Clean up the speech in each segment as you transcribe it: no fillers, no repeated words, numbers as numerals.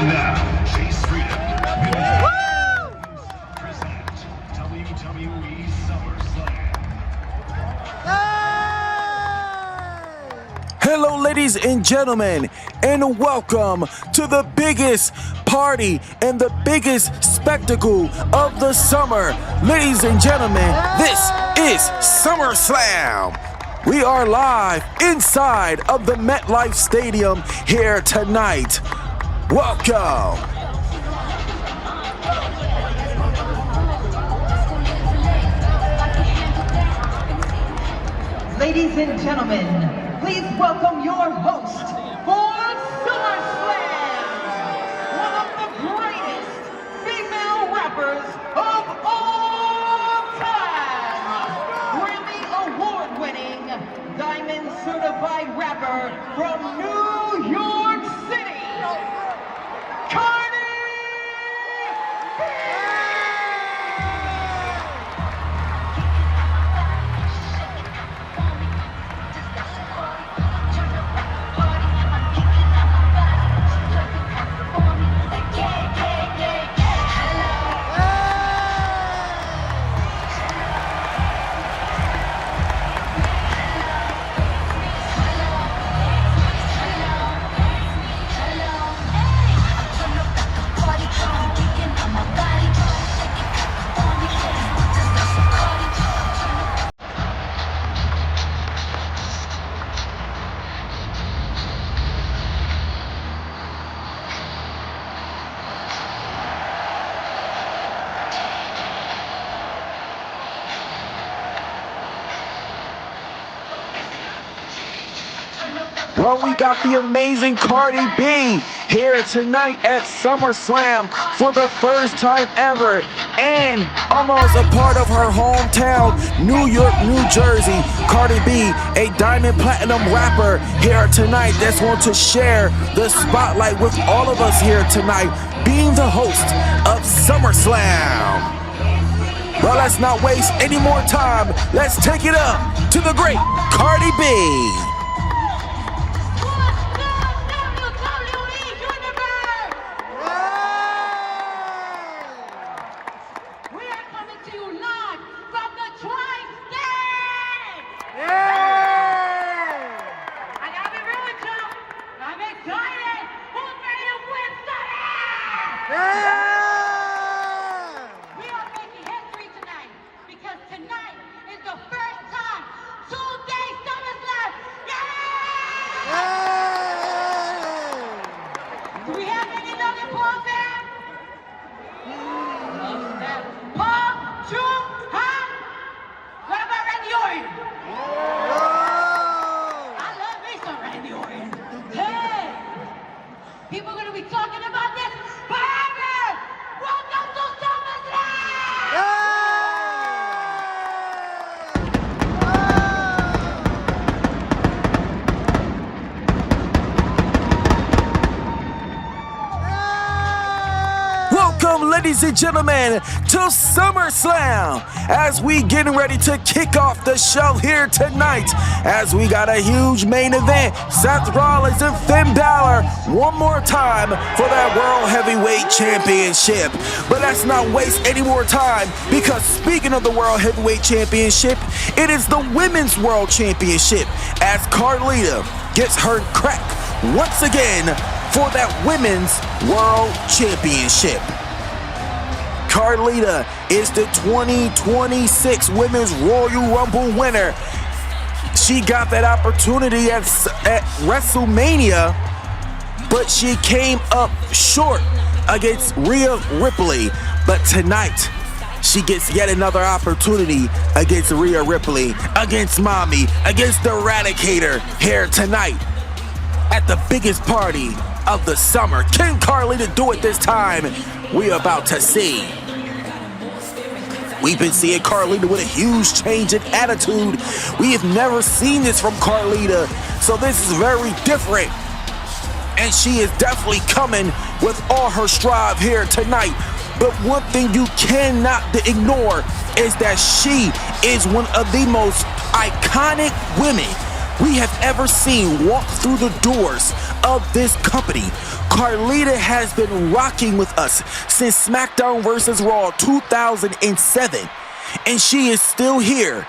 And now, Chase Freedom present WWE SummerSlam. Hello, ladies and gentlemen, and welcome to the biggest party and the biggest spectacle of the summer. Ladies and gentlemen, this is SummerSlam. We are live inside of the MetLife Stadium here tonight. Welcome. Ladies and gentlemen, please welcome your host for SummerSlam, one of the greatest female rappers of all time, Grammy Award-winning, Diamond Certified rapper from New York City, Well, we got the amazing Cardi B here tonight at SummerSlam for the first time ever, and almost a part of her hometown, New York, New Jersey. Cardi B, a diamond platinum rapper here tonight that's going to share the spotlight with all of us here tonight, being the host of SummerSlam. Well, let's not waste any more time. Let's take it up to the great Cardi B. People are going to be talking about this forever! Welcome to SummerSlam! Welcome, ladies and gentlemen, to SummerSlam, as we getting ready to kick off the show here tonight, as we got a huge main event, Seth Rollins and Finn Balor, one more time for that World Heavyweight Championship. But let's not waste any more time, because speaking of the World Heavyweight Championship, it is the Women's World Championship, as Carlita gets her crack once again for that Women's World Championship. Carlita is the 2026 Women's Royal Rumble winner. She got that opportunity at WrestleMania, but she came up short against Rhea Ripley. But tonight, she gets yet another opportunity against Rhea Ripley, against Mommy, against the Eradicator here tonight at the biggest party of the summer. Can Carlita do it this time? We're about to see. We've been seeing Carlita with a huge change in attitude. We have never seen this from Carlita, so this is very different. And she is definitely coming with all her strive here tonight. But one thing you cannot ignore is that she is one of the most iconic women we have ever seen walk through the doors of this company. Carlita has been rocking with us since SmackDown vs. Raw 2007, and she is still here,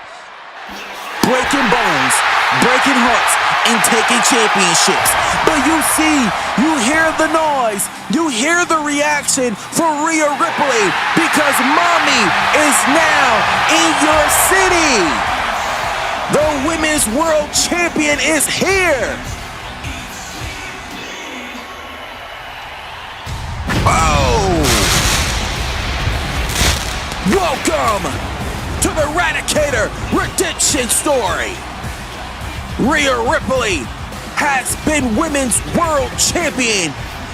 breaking bones, breaking hearts, and taking championships. But you see, you hear the noise, you hear the reaction for Rhea Ripley, because Mommy is now in your city. The Women's World Champion is here. Oh! Welcome to the Eradicator redemption story. Rhea Ripley has been Women's World Champion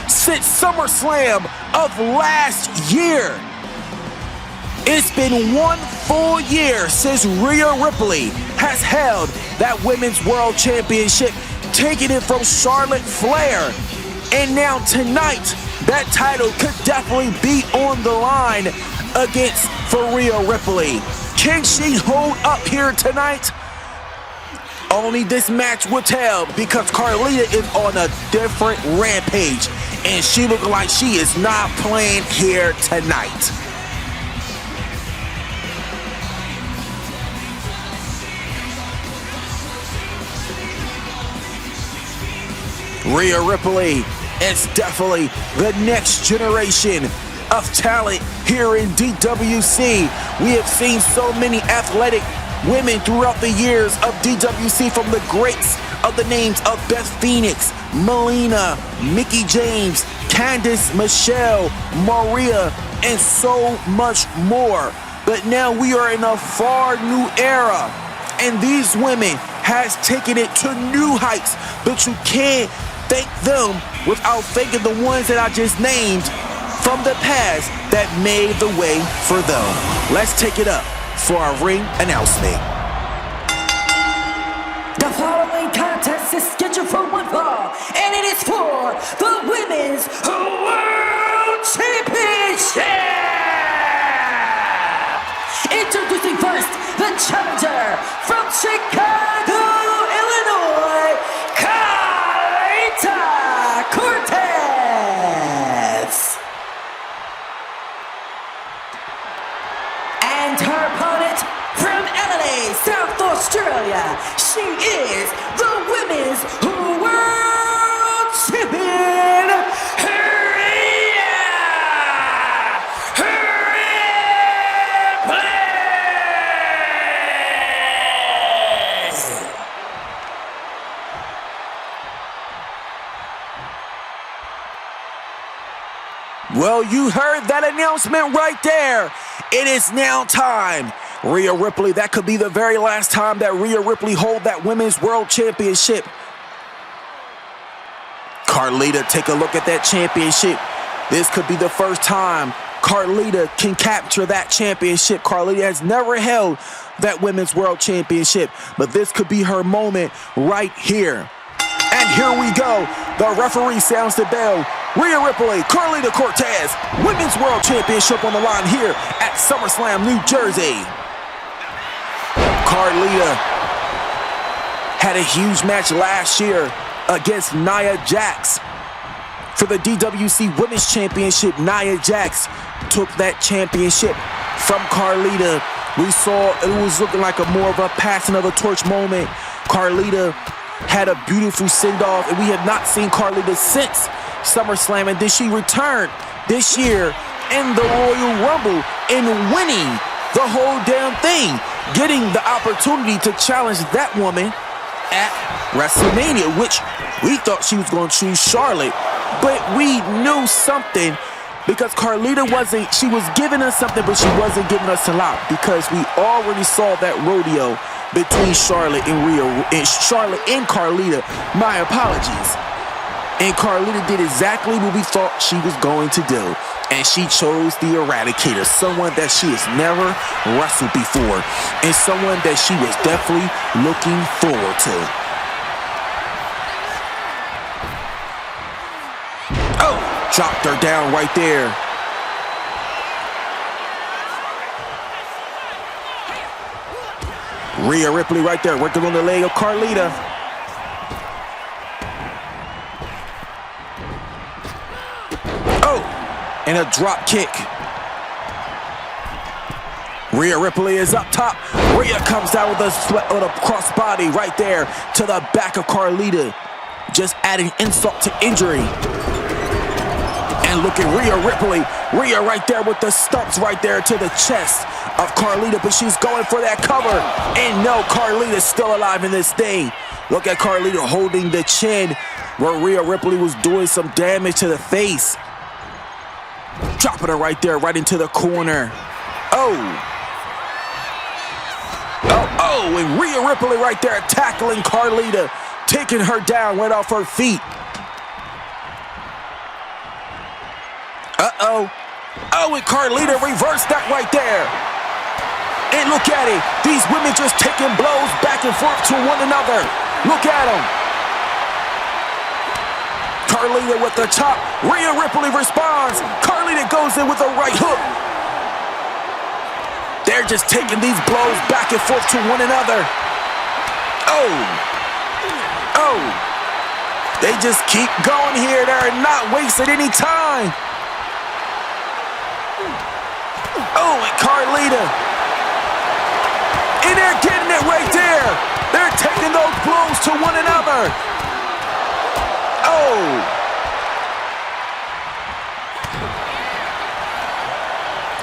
since SummerSlam of last year. It's been 1 full year since Rhea Ripley has held that Women's World Championship, taking it from Charlotte Flair. And now tonight, that title could definitely be on the line for Rhea Ripley. Can she hold up here tonight? Only this match will tell, because Carlita is on a different rampage, and she looks like she is not playing here tonight. Rhea Ripley is definitely the next generation of talent here in DWC. We have seen so many athletic women throughout the years of DWC, from the greats of the names of Beth Phoenix, Melina, Mickie James, Candice, Michelle, Maria, and so much more. But now we are in a far new era, and these women has taken it to new heights. But you can't thank them without thanking the ones that I just named from the past that made the way for them. Let's take it up for our ring announcement. The following contest is scheduled for one fall, and it is for the Women's World Championship! Introducing first, the challenger from Chicago, Illinois, Carlita Cortez! And her opponent from Adelaide, South Australia, she is the Women's World Champion, Rhea Ripley! Well, you heard that announcement right there. It is now time. Rhea Ripley, that could be the very last time that Rhea Ripley hold that Women's World Championship. Carlita, take a look at that championship. This could be the first time Carlita can capture that championship. Carlita has never held that Women's World Championship, but this could be her moment right here. And here we go. The referee sounds the bell. Rhea Ripley, Carlita Cortez, Women's World Championship on the line here at SummerSlam, New Jersey. Carlita had a huge match last year against Nia Jax for the DWC Women's Championship. Nia Jax took that championship from Carlita. We saw it was looking like more of a passing of the torch moment. Carlita had a beautiful send-off, and we have not seen Carlita since SummerSlam, and then she returned this year in the Royal Rumble and winning the whole damn thing, getting the opportunity to challenge that woman at WrestleMania, which we thought she was going to choose Charlotte, but we knew something, because Carlita she was giving us something, but she wasn't giving us a lot, because we already saw that rodeo between Charlotte and Charlotte and Carlita. My apologies. And Carlita did exactly what we thought she was going to do. And she chose the Eradicator, someone that she has never wrestled before, and someone that she was definitely looking forward to. Oh, dropped her down right there. Rhea Ripley right there, working on the leg of Carlita. Oh, and a drop kick. Rhea Ripley is up top. Rhea comes down with a crossbody right there to the back of Carlita. Just adding insult to injury. And look at Rhea Ripley. Rhea right there with the stumps right there to the chest of Carlita, but she's going for that cover. And no, Carlita's still alive in this thing. Look at Carlita holding the chin where Rhea Ripley was doing some damage to the face. Dropping her right there, right into the corner. Oh, and Rhea Ripley right there tackling Carlita, taking her down right off her feet. Oh, and Carlita reversed that right there. And look at it. These women just taking blows back and forth to one another. Look at them. Carlita with the chop. Rhea Ripley responds. Carlita goes in with a right hook. They're just taking these blows back and forth to one another. Oh. They just keep going here. They're not wasting any time. Oh, and Carlita. And they're getting it right there. They're taking those blows to one another. Oh.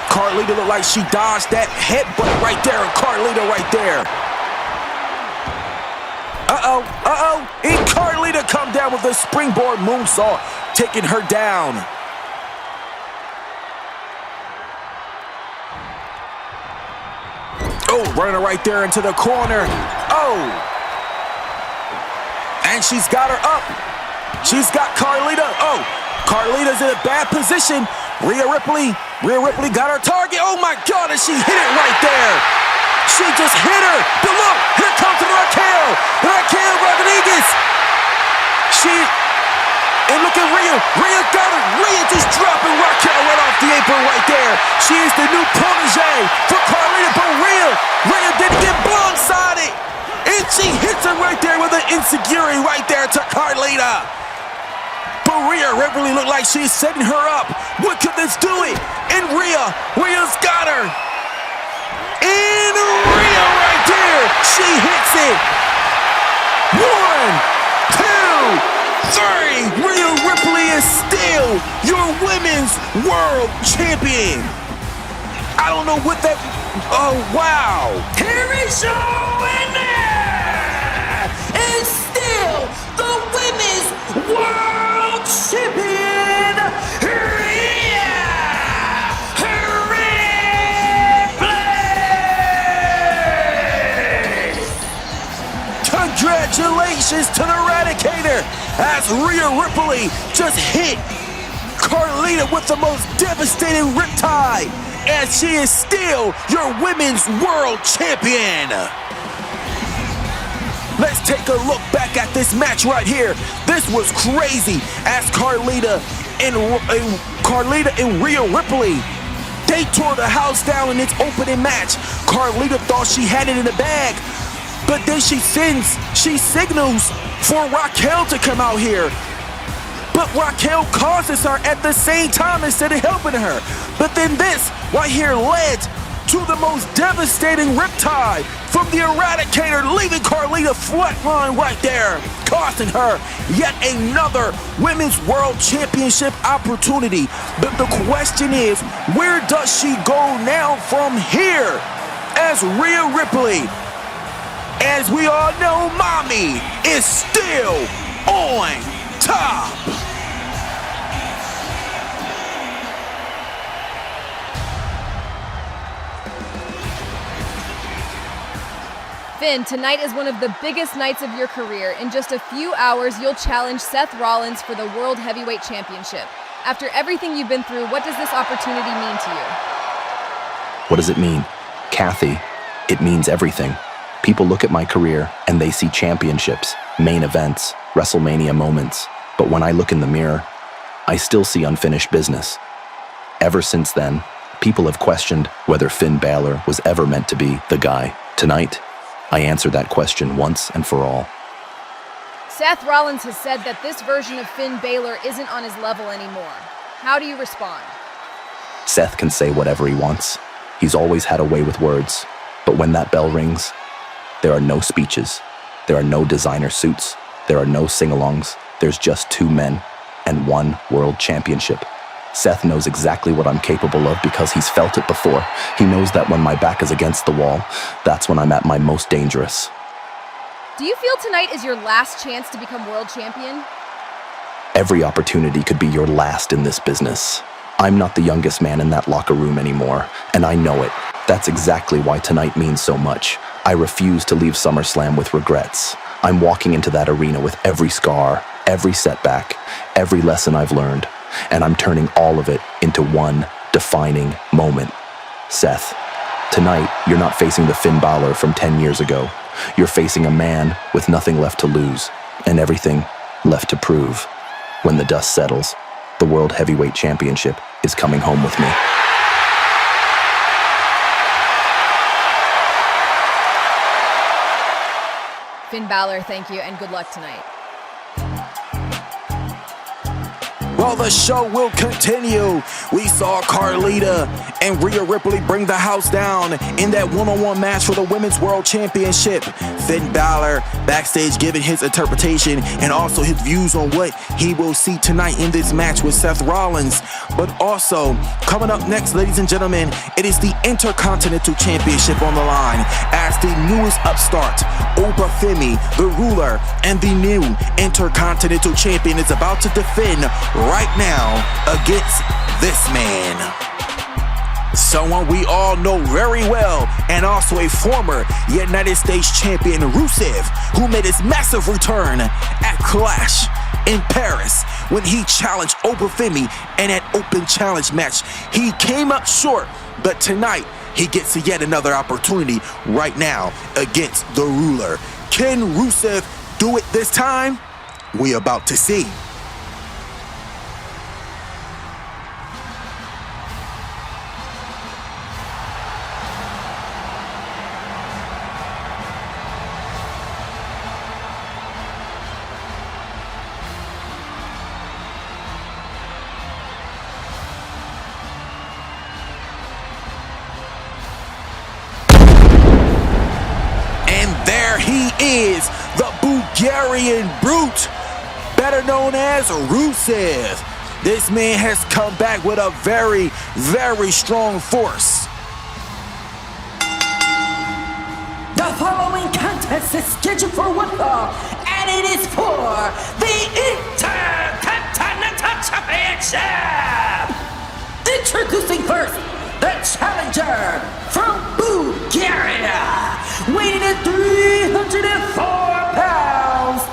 Carlita looked like she dodged that headbutt right there, and Carlita right there. And Carlita come down with a springboard moonsault, taking her down. Oh, running her right there into the corner. Oh. And she's got her up. She's got Carlita. Oh, Carlita's in a bad position. Rhea Ripley got her target. Oh my God, and she hit it right there. She just hit her. But look, here comes Raquel Rodriguez. And look at Rhea. Rhea got her. Rhea just dropping Raquel right off the apron right there. She is the new protege for Carlita, but Rhea didn't get blindsided. And she hits her right there with an insecurity right there to Carlita. But Rhea Ripley looked like she's setting her up. What could this do it? And Rhea's got her. And Rhea right there. She hits it. 1, 2, 3. Rhea Ripley is still your women's world champion. I don't know what that... Oh, wow. Here is your winner, and still the women's world champion, Rhea Ripley. Congratulations to the Eradicator, as Rhea Ripley just hit Carlita with the most devastating riptide, and she is still your women's world champion. Let's take a look back at this match right here. This was crazy, as Carlita and Rhea Ripley, they tore the house down in its opening match. Carlita thought she had it in the bag, but then she signals for Raquel to come out here. But Raquel causes her at the same time instead of helping her. But then this right here led to the most devastating riptide from the Eradicator, leaving Carlita flatline right there, costing her yet another Women's World Championship opportunity. But the question is, where does she go now from here? As Rhea Ripley, as we all know, Mommy is still on top. Finn, tonight is one of the biggest nights of your career. In just a few hours, you'll challenge Seth Rollins for the World Heavyweight Championship. After everything you've been through, what does this opportunity mean to you? What does it mean? Kathy, it means everything. People look at my career and they see championships, main events, WrestleMania moments. But when I look in the mirror, I still see unfinished business. Ever since then, people have questioned whether Finn Balor was ever meant to be the guy. Tonight, I answer that question once and for all. Seth Rollins has said that this version of Finn Balor isn't on his level anymore. How do you respond? Seth can say whatever he wants. He's always had a way with words. But when that bell rings, there are no speeches. There are no designer suits. There are no sing-alongs. There's just 2 men and 1 world championship. Seth knows exactly what I'm capable of because he's felt it before. He knows that when my back is against the wall, that's when I'm at my most dangerous. Do you feel tonight is your last chance to become world champion? Every opportunity could be your last in this business. I'm not the youngest man in that locker room anymore, and I know it. That's exactly why tonight means so much. I refuse to leave SummerSlam with regrets. I'm walking into that arena with every scar, every setback, every lesson I've learned, and I'm turning all of it into one defining moment. Seth, tonight, you're not facing the Finn Balor from 10 years ago. You're facing a man with nothing left to lose and everything left to prove. When the dust settles, the World Heavyweight Championship is coming home with me. Finn Balor, thank you, and good luck tonight. Well, the show will continue. We saw Carlita and Rhea Ripley bring the house down in that one-on-one match for the Women's World Championship. Finn Balor backstage giving his interpretation and also his views on what he will see tonight in this match with Seth Rollins. But also, coming up next, ladies and gentlemen, it is the Intercontinental Championship on the line as the newest upstart, Obafemi, the ruler, and the new Intercontinental Champion is about to defend right now against this man. Someone we all know very well, and also a former United States champion, Rusev, who made his massive return at Clash in Paris when he challenged Obafemi in an open challenge match. He came up short, but tonight he gets yet another opportunity right now against the ruler. Can Rusev do it this time? We about to see. He is the Bulgarian Brute, better known as Rusev. This man has come back with a very, very strong force. The following contest is scheduled for one fall, and it is for the Intercontinental Championship. Introducing first, the challenger from Bulgaria, weighing at 304 pounds,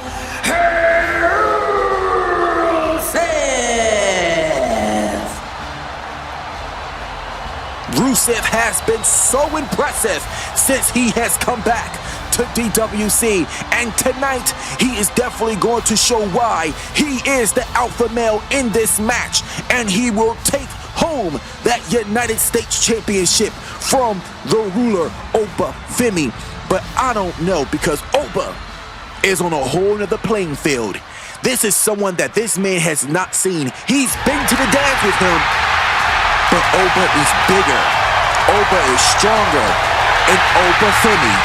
Rusev has been so impressive since he has come back to DWC, and tonight he is definitely going to show why he is the alpha male in this match, and he will take home that United States Championship from the ruler, Obafemi. But I don't know, because Oba is on a whole nother playing field. This is someone that this man has not seen. He's been to the dance with him, but Oba is bigger. Oba is stronger, and Obafemi,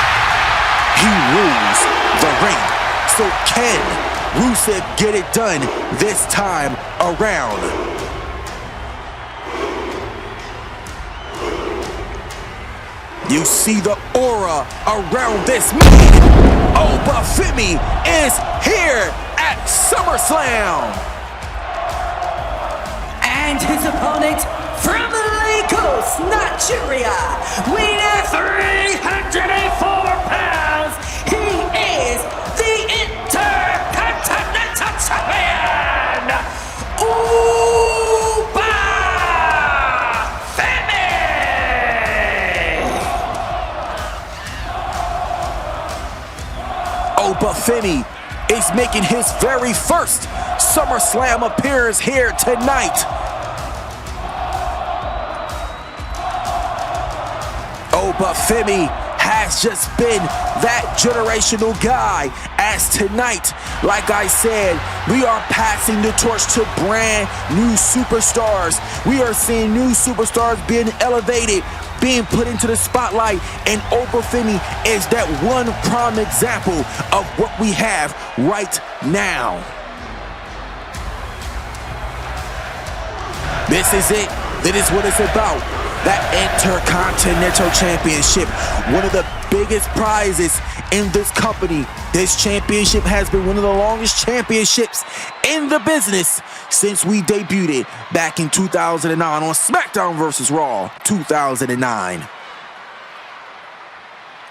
he rules the ring. So can Rusev get it done this time around? You see the aura around this man. Obafemi is here at SummerSlam. and his opponent from Lagos, Nigeria, weighing at 304 pounds, he is the Intercontinental Champion, Obafemi is making his very first SummerSlam appearance here tonight. Obafemi has just been that generational guy. As tonight, like I said, we are passing the torch to brand new superstars. We are seeing new superstars being elevated, being put into the spotlight, and Obafemi is that one prime example of what we have right now. This is it. This is what it's about. That Intercontinental Championship, one of the biggest prizes in this company. This championship has been one of the longest championships in the business since we debuted it back in 2009 on SmackDown vs. Raw 2009.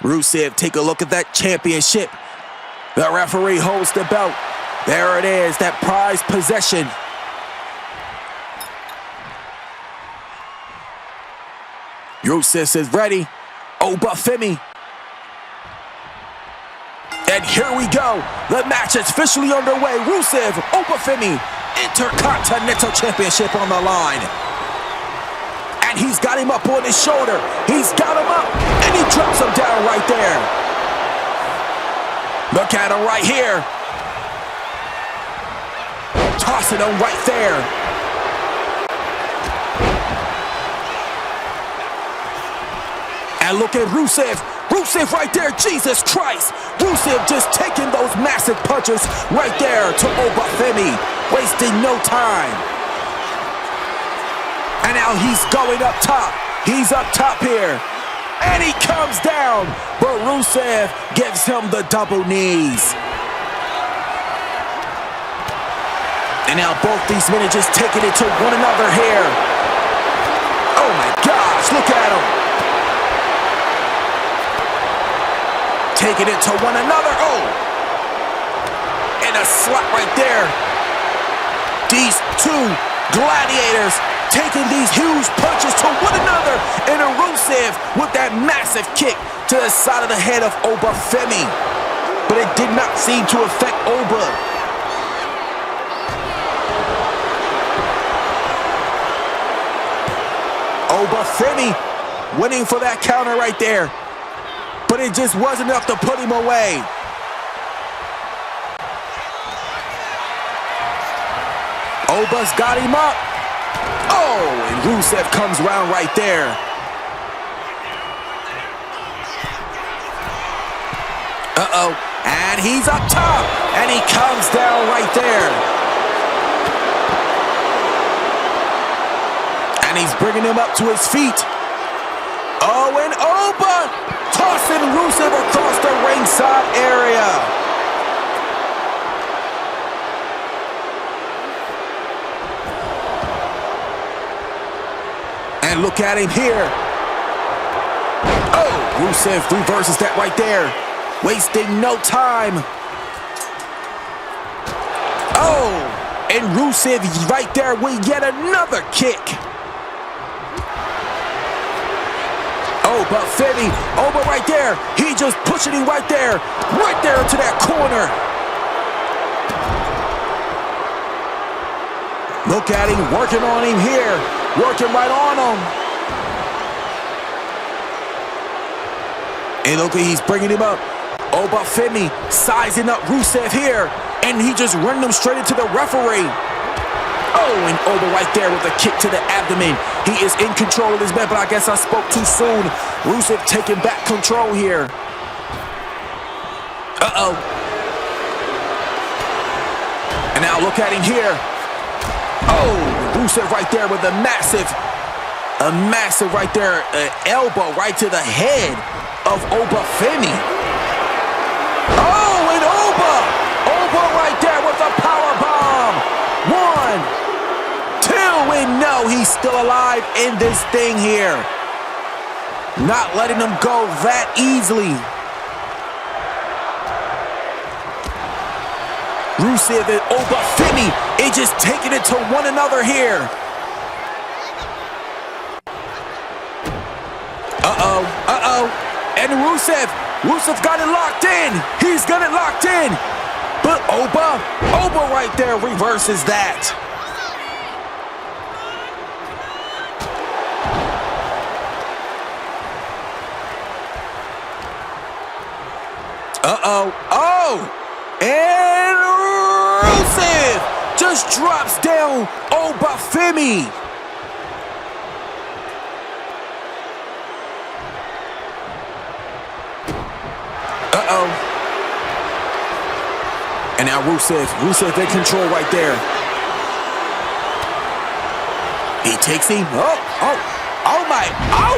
Rusev, take a look at that championship. The referee holds the belt. There it is, that prized possession. Rusev says ready. Obafemi. And here we go. The match is officially underway. Rusev, Obafemi, Intercontinental Championship on the line. And he's got him up on his shoulder. He's got him up, and he drops him down right there. Look at him right here. Tossing him right there. And look at Rusev. Rusev right there, Jesus Christ. Rusev just taking those massive punches right there to Obafemi, wasting no time. And now he's going up top. He's up top here. And he comes down, but Rusev gives him the double knees. And now both these men are just taking it to one another here. Oh my gosh, look at him. Taking it to one another. Oh! And a slap right there. These two gladiators taking these huge punches to one another. And a Rusev with that massive kick to the side of the head of Obafemi. But it did not seem to affect Oba. Obafemi winning for that counter right there. But it just wasn't enough to put him away. Oba's got him up. Oh, and Rusev comes around right there. Uh-oh, and he's up top, and he comes down right there. And he's bringing him up to his feet. Oh, and Oba tossing Rusev across the ringside area. And look at him here. Oh, Rusev reverses that right there. Wasting no time. Oh, and Rusev right there with yet another kick. Obafemi, Oba right there. He just pushing him right there into that corner. Look at him, working on him here. Working right on him. And look, he's bringing him up. Obafemi sizing up Rusev here. And he just running him straight into the referee. Oh, and Oba right there with a kick to the abdomen. He is in control of his bed, but I guess I spoke too soon. Rusev taking back control here. Uh-oh. And now look at him here. Oh, Rusev right there with a massive right there elbow right to the head of Obafemi. Oh, and Oba right there with a power bomb. 1, 2, and no, he's still alive in this thing here. Not letting him go that easily. Rusev and Obafemi is just taking it to one another here. And Rusev got it locked in. He's got it locked in. But Oba right there reverses that. Uh-oh. Oh! And Rusev just drops down Obafemi. Uh-oh. And now Rusev in control right there. He takes him. Oh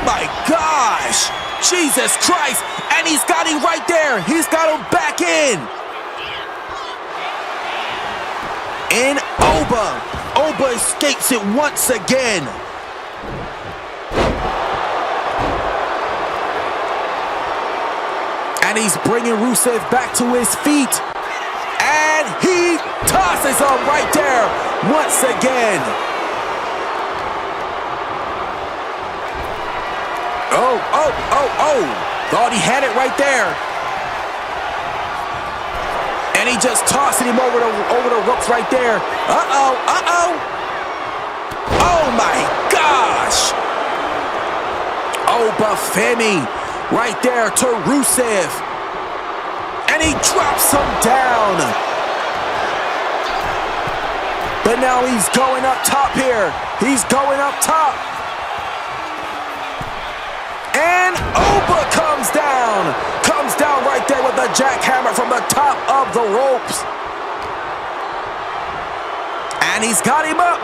my gosh. Jesus Christ. And he's got him right there. He's got him back in. And Oba escapes it once again. And he's bringing Rusev back to his feet. And he tosses him right there once again. Oh. Thought he had it right there. And he just tossed him over the ropes right there. Uh-oh. Oh my gosh. Obafemi right there to Rusev. And he drops him down. But now he's going up top here. He's going up top. And Oba comes down. Comes down right there with a jackhammer from the top of the ropes. And he's got him up.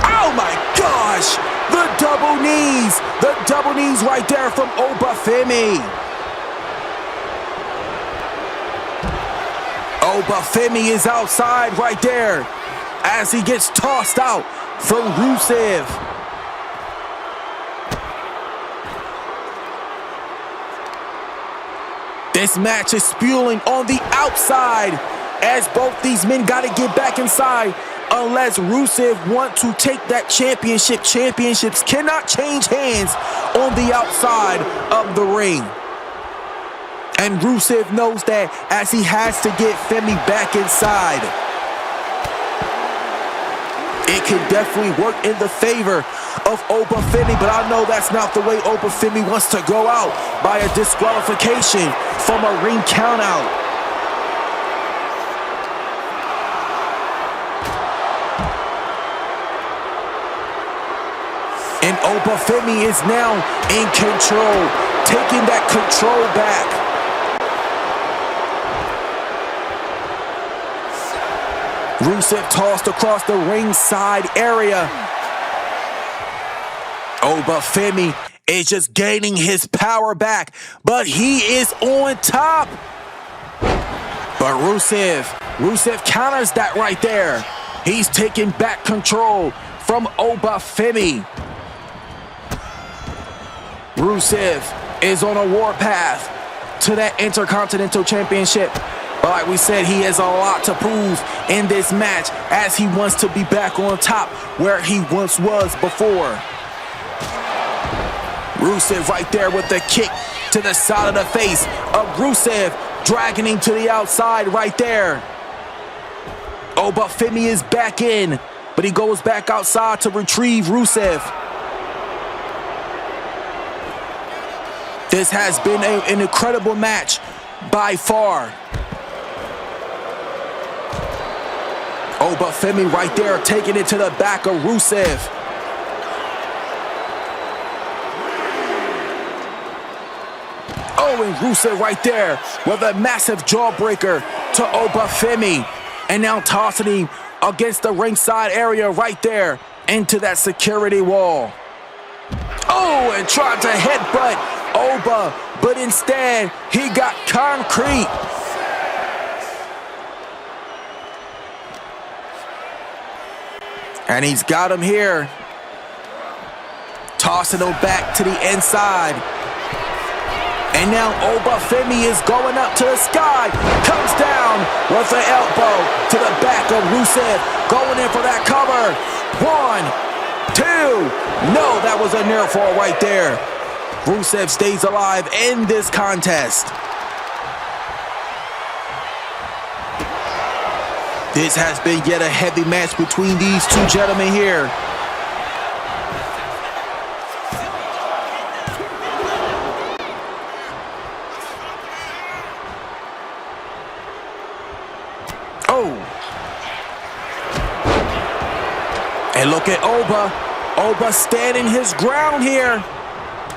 Oh my gosh. The double knees. The double knees right there from Obafemi. Obafemi is outside right there as he gets tossed out from Rusev. This match is spewing on the outside as both these men got to get back inside unless Rusev want to take that championship. Championships cannot change hands on the outside of the ring. And Rusev knows that as he has to get Femi back inside. It can definitely work in the favor of Obafemi, but I know that's not the way Obafemi wants to go out, by a disqualification from a ring countout. And Obafemi is now in control, taking that control back. Rusev tossed across the ringside area. Obafemi is just gaining his power back, but he is on top. But Rusev counters that right there. He's taking back control from Obafemi. Rusev is on a warpath to that Intercontinental Championship. But like we said, he has a lot to prove in this match as he wants to be back on top where he once was before. Rusev right there with the kick to the side of the face of Rusev, dragging him to the outside right there. Obafemi is back in, but he goes back outside to retrieve Rusev. This has been an incredible match by far. Obafemi right there taking it to the back of Rusev. Oh, and Rusev right there with a massive jawbreaker to Obafemi. And now tossing him against the ringside area right there into that security wall. Oh, and tried to headbutt Oba, but instead he got concrete. And he's got him here. Tossing him back to the inside. And now Obafemi is going up to the sky. Comes down with the elbow to the back of Rusev. Going in for that cover. 1, 2. No, that was a near fall right there. Rusev stays alive in this contest. This has been yet a heavy match between these two gentlemen here. And look at Oba. Oba standing his ground here.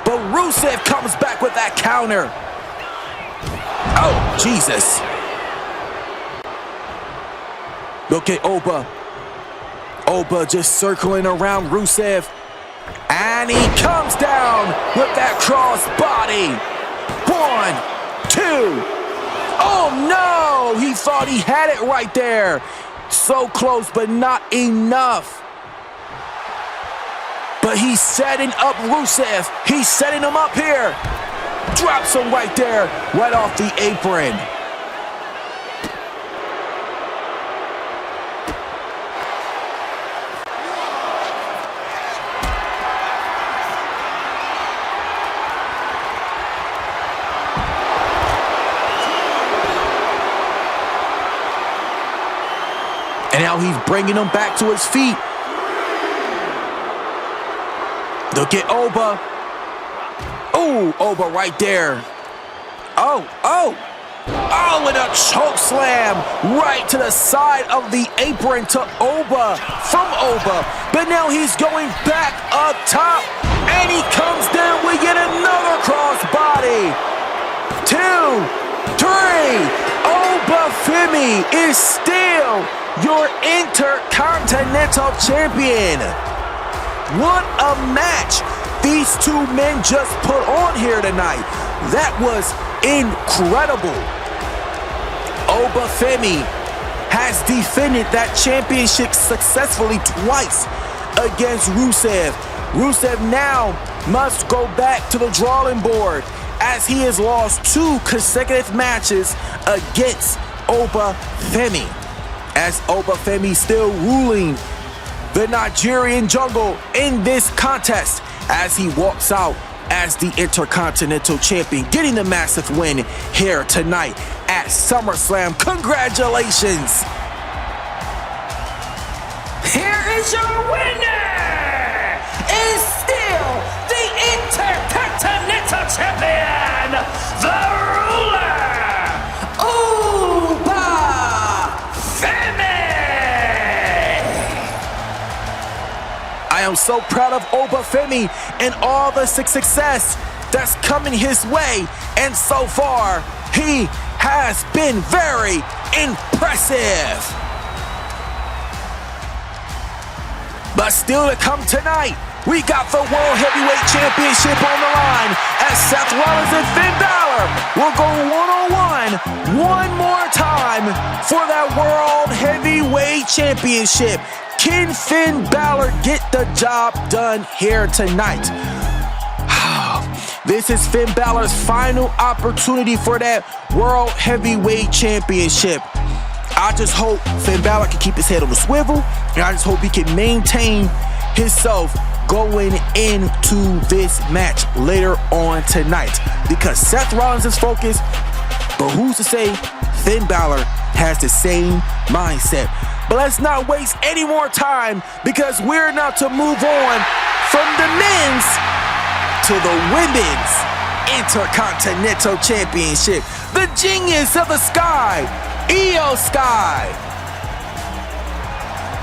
But Rusev comes back with that counter. Oh, Jesus. Look at Oba. Oba just circling around Rusev. And he comes down with that cross body. 1, 2. Oh no! He thought he had it right there. So close, but not enough. But he's setting up Rusev. He's setting him up here. Drops him right there, right off the apron. And now he's bringing him back to his feet. Look at Oba. Oh, Oba right there. Oh, and a choke slam right to the side of the apron to Oba, from Oba. But now he's going back up top, and he comes down with yet another crossbody. 2, 3. Oba Femi is still your Intercontinental Champion. What a match these two men just put on here tonight. That was incredible. Oba Femi has defended that championship successfully twice against Rusev. Rusev now must go back to the drawing board as he has lost 2 consecutive matches against Oba Femi. As Oba Femi still ruling the Nigerian jungle in this contest as he walks out as the Intercontinental Champion, getting the massive win here tonight at SummerSlam. Congratulations! Here is your winner, is still the Intercontinental Champion, the ruler, Oba Femi. I am so proud of Oba Femi and all the success that's coming his way. And so far, he has been very impressive. But still to come tonight, we got the World Heavyweight Championship on the line as Seth Rollins and Finn Balor will go one-on-one one more time for that World Heavyweight Championship. Can Finn Balor get the job done here tonight? This is Finn Balor's final opportunity for that World Heavyweight Championship. I just hope Finn Balor can keep his head on the swivel, and I just hope he can maintain himself going into this match later on tonight. Because Seth Rollins is focused, but who's to say Finn Balor has the same mindset? But let's not waste any more time because we're now to move on from the men's to the women's Intercontinental Championship. The genius of the sky, Io Sky.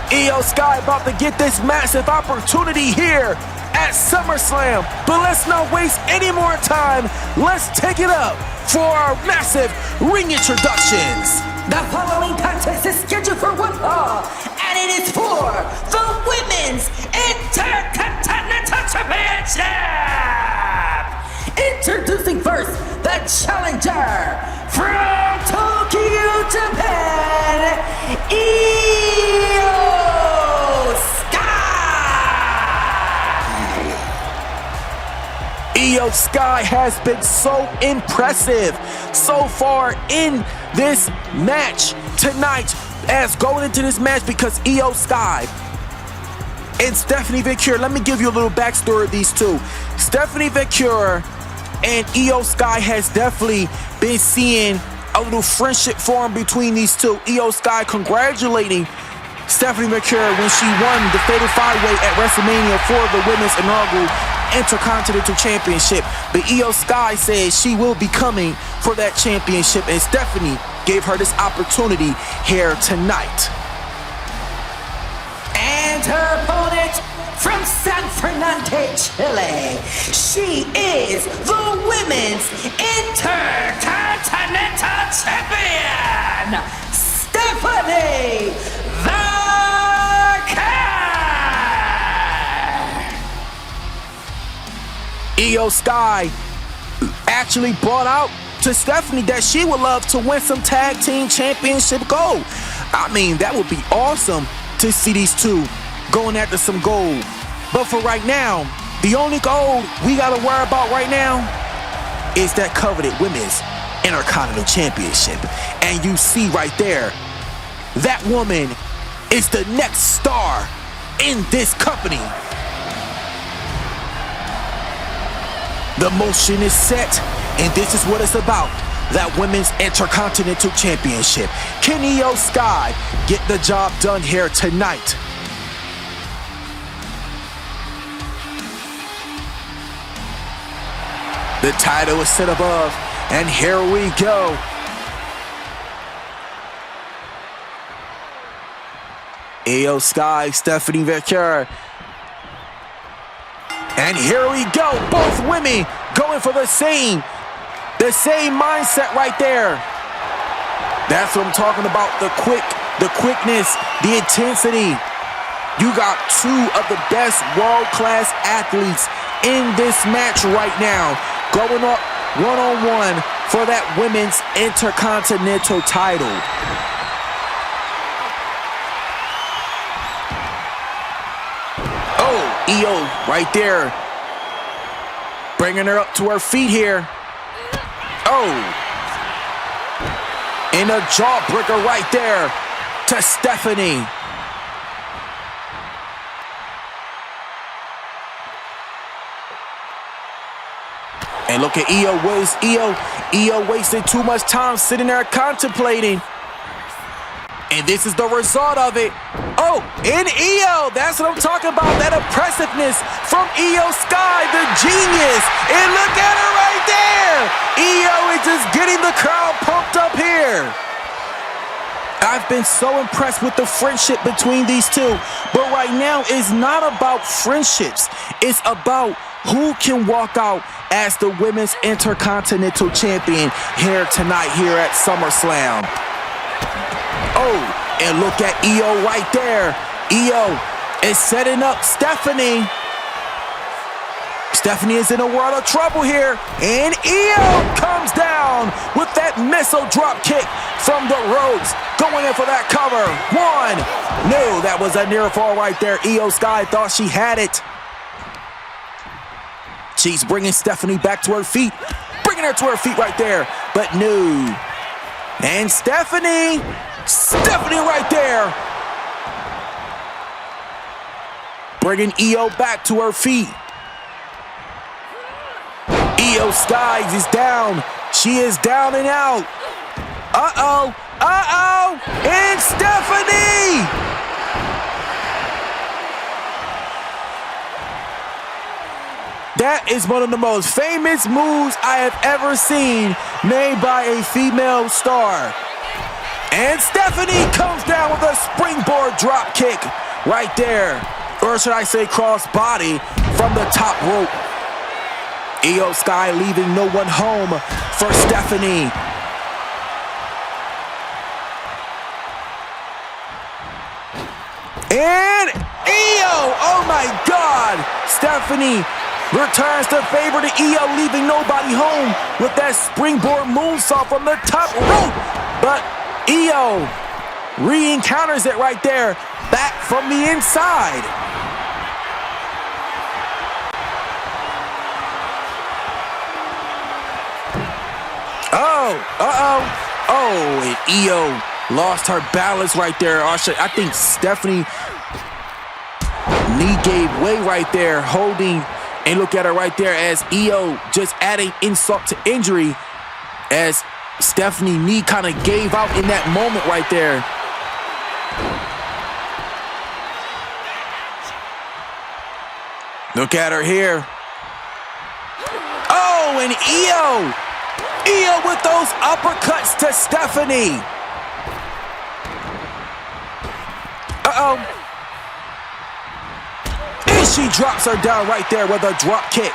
Io Sky about to get this massive opportunity here at SummerSlam. But let's not waste any more time. Let's take it up for our massive ring introductions. The following contest is scheduled for one fall, and it is for the Women's Intercontinental Championship! Introducing first, the challenger from Tokyo, Japan, Io Sky! Io Sky has been so impressive so far in this match tonight, as going into this match, because Io Sky and Stephanie Ventura, let me give you a little backstory of these two. Stephanie Ventura and Io Sky has definitely been seeing a little friendship form between these two. Io Sky congratulating Stephanie Ventura when she won the Fatal 5-Way at WrestleMania for the Women's Inaugural Intercontinental Championship. But Io Sky says she will be coming for that championship, and Stephanie gave her this opportunity here tonight. And And her opponent from San Fernando, Chile. She is the Women's Intercontinental Champion, Stephanie the Cat! Io Sky actually brought out to Stephanie that she would love to win some tag team championship gold. I mean, that would be awesome to see these two going after some gold. But for right now, the only gold we gotta worry about right now is that coveted Women's Intercontinental Championship. And you see right there, that woman is the next star in this company. The motion is set, and this is what it's about. That Women's Intercontinental Championship. Can Io Sky get the job done here tonight? The title is set above, and here we go. Io Sky, Stephanie Vercure. And here we go, both women going for the same mindset right there. That's what I'm talking about, the quickness, the intensity. You got two of the best world-class athletes in this match right now, going up one-on-one for that Women's Intercontinental title. Oh, Io right there, bringing her up to her feet here. Oh, and a jawbreaker right there to Stephanie. And look at Io. What is Io? Io wasted too much time sitting there contemplating. And this is the result of it. Oh, and Io, that's what I'm talking about, that impressiveness from Io Sky, the genius. And look at her right there. Io is just getting the crowd pumped up here. I've been so impressed with the friendship between these two. But right now, it's not about friendships. It's about who can walk out as the Women's Intercontinental Champion here tonight here at SummerSlam. Oh, and look at Io right there. Io is setting up Stephanie. Stephanie is in a world of trouble here. And Io comes down with that missile drop kick from the ropes. Going in for that cover. One. No, that was a near fall right there. Io Sky thought she had it. She's bringing Stephanie back to her feet. Bringing her to her feet right there. But no. And Stephanie right there. Bringing Io back to her feet. Io Sky is down. She is down and out. Uh-oh. Uh-oh. And Stephanie. That is one of the most famous moves I have ever seen made by a female star. And Stephanie comes down with a springboard drop kick right there. Or should I say cross body from the top rope. Io Sky leaving no one home for Stephanie. And Io, oh my God. Stephanie returns the favor to Io, leaving nobody home with that springboard moonsault from the top rope. But Io re-encounters it right there, back from the inside. Oh, oh, and Io lost her balance right there. I think Stephanie knee gave way right there, holding. And look at her right there as Io just adding insult to injury as Stephanie knee kind of gave out in that moment right there. Look at her here. Oh, and Io with those uppercuts to Stephanie. Uh-oh. And she drops her down right there with a drop kick.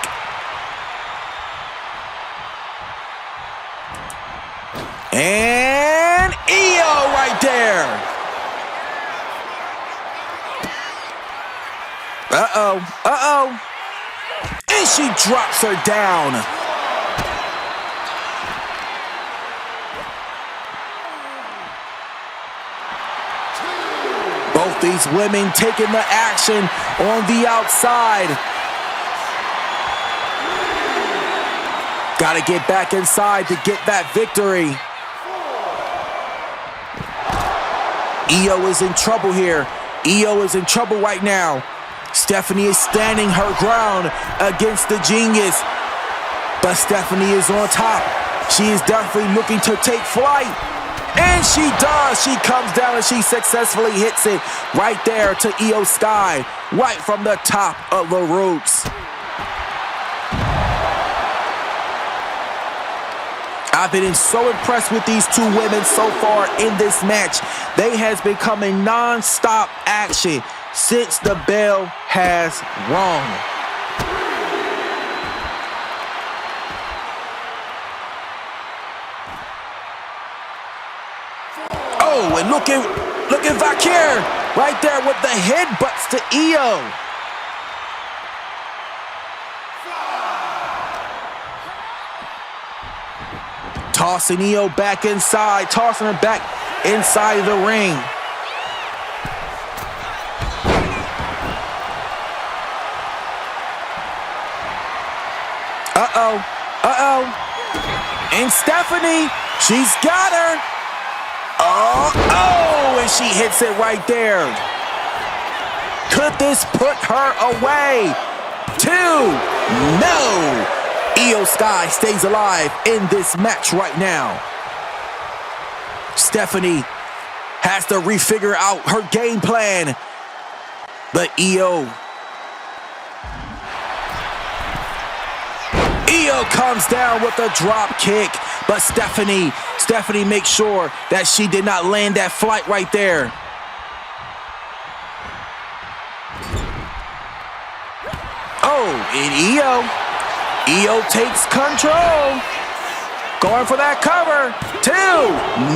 And Io right there. Uh-oh. And she drops her down. Both these women taking the action on the outside. Gotta get back inside to get that victory. Io is in trouble here. Io is in trouble right now. Stephanie is standing her ground against the Genius. But Stephanie is on top. She is definitely looking to take flight. And she does. She comes down and she successfully hits it right there to Io Sky, right from the top of the ropes. I've been so impressed with these two women so far in this match. They has been coming non-stop action since the bell has rung. Oh, and look at Valkyr right there with the headbutts to Io. Tossing Io back inside, tossing her back inside the ring. Uh-oh. And Stephanie, she's got her. Oh, and she hits it right there. Could this put her away? 2, no. Io Sky stays alive in this match right now. Stephanie has to refigure out her game plan. But Io comes down with a drop kick. But Stephanie makes sure that she did not land that flight right there. Oh, and Io takes control. Going for that cover. 2.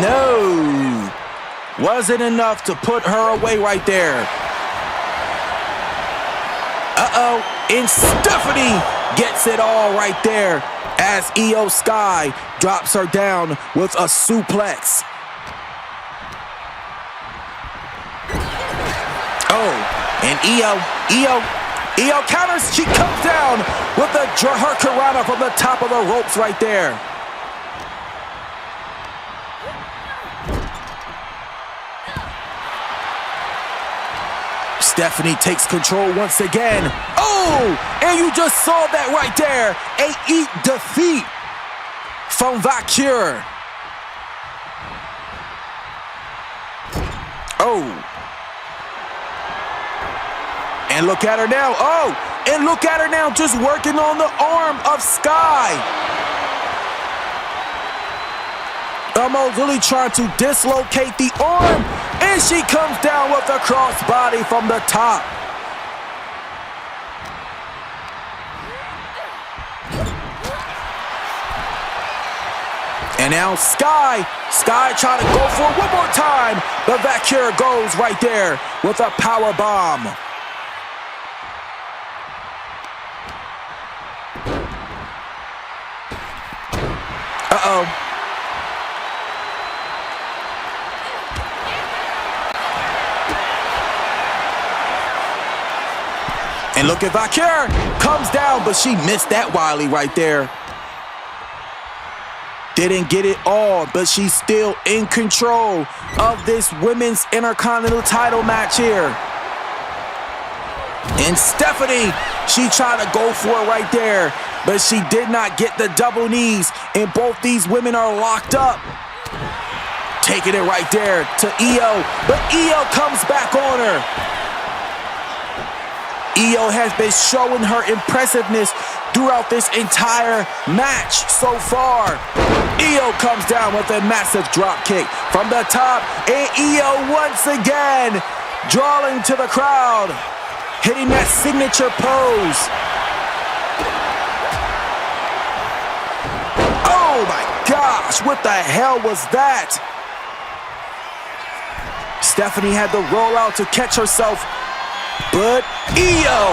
No. Wasn't enough to put her away right there. Uh-oh. And Stephanie gets it all right there as Io Sky drops her down with a suplex. Oh, and Io counters. She comes down with her Karana from the top of the ropes right there. Stephanie takes control once again. Oh, and you just saw that right there. A defeat from Valkyr. Oh. And look at her now. Oh, and look at her now just working on the arm of Sky. Almost really trying to dislocate the arm. And she comes down with a crossbody from the top. And now Sky trying to go for it one more time. But Valkyr goes right there with a power bomb. Uh-oh. And look at Valkyr, comes down, but she missed that Wiley right there. Didn't get it all, but she's still in control of this women's Intercontinental title match here. And Stephanie, she tried to go for it right there, but she did not get the double knees, and both these women are locked up. Taking it right there to Io, but Io comes back on her. Io has been showing her impressiveness throughout this entire match so far. Io comes down with a massive drop kick from the top, and Io once again drawing to the crowd, hitting that signature pose. Oh my gosh, what the hell was that? Stephanie had to roll out to catch herself, but Io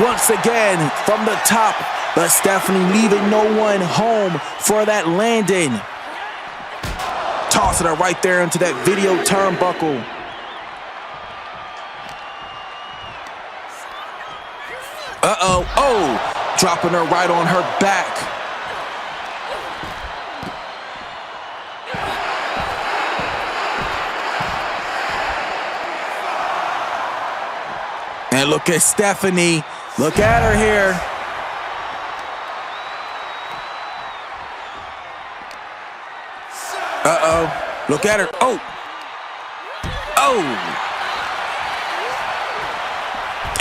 once again from the top, but Stephanie leaving no one home for that landing. Tossing her right there into that video turnbuckle. Uh-oh, oh, dropping her right on her back. And look at Stephanie. Look at her here. Uh-oh. Look at her. Oh. Oh.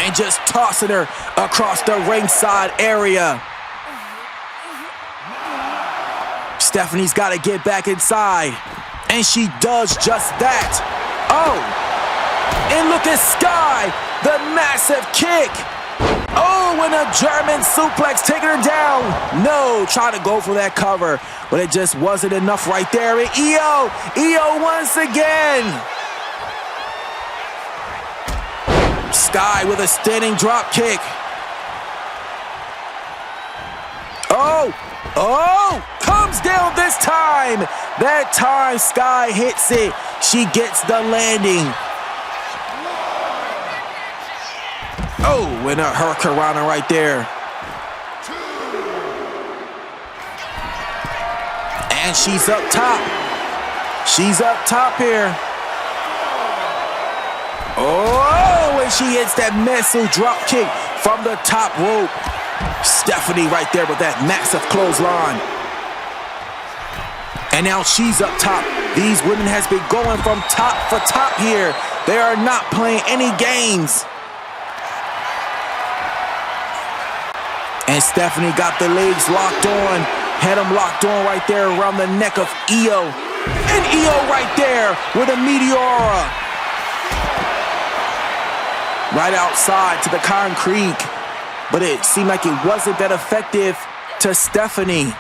And just tossing her across the ringside area. Stephanie's got to get back inside. And she does just that. Oh. And look at Sky. The massive kick. Oh, and a German suplex taking her down. No, trying to go for that cover, but it just wasn't enough right there. And Io once again. Sky with a standing drop kick. Oh, comes down this time. That time Sky hits it. She gets the landing. Oh, and a hurricanrana right there. And she's up top. She's up top here. Oh, and she hits that massive drop kick from the top rope. Stephanie right there with that massive clothesline. And now she's up top. These women has been going from top for top here. They are not playing any games. And Stephanie got the legs locked on, had them locked on right there around the neck of Io. And Io right there with a Meteora. Right outside to the concrete. But it seemed like it wasn't that effective to Stephanie.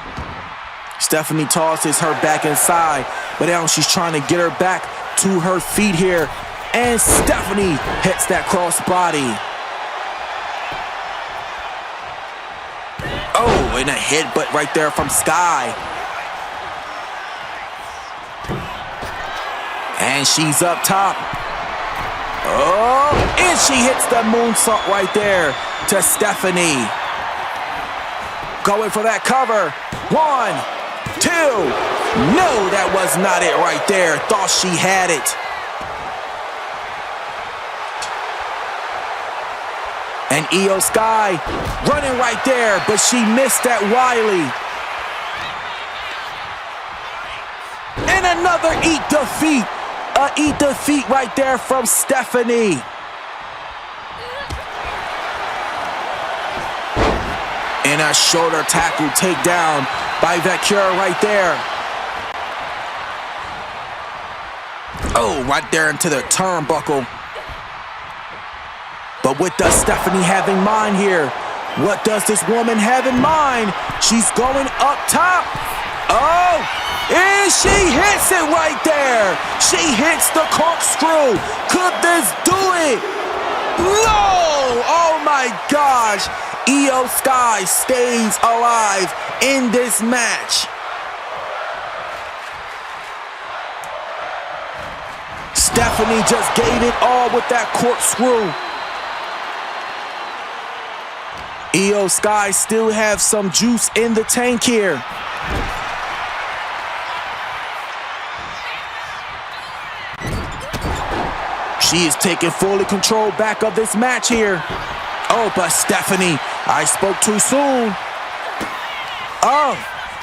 Stephanie tosses her back inside, but now she's trying to get her back to her feet here. And Stephanie hits that crossbody. Oh, and a headbutt right there from Sky. And she's up top. Oh, and she hits the moonsault right there to Stephanie. Going for that cover. 1, 2. No, that was not it right there. Thought she had it. And Io Sky running right there, but she missed that Wiley. And another eat defeat. Eat defeat right there from Stephanie. And a shoulder tackle takedown by Vecchia right there. Oh, right there into the turnbuckle. But what does Stephanie have in mind here? What does this woman have in mind? She's going up top. Oh, and she hits it right there. She hits the corkscrew. Could this do it? No! Oh my gosh. Io Sky stays alive in this match. Stephanie just gave it all with that corkscrew. Io Sky still have some juice in the tank here. She is taking fully control back of this match here. Oh, but Stephanie, I spoke too soon. Oh,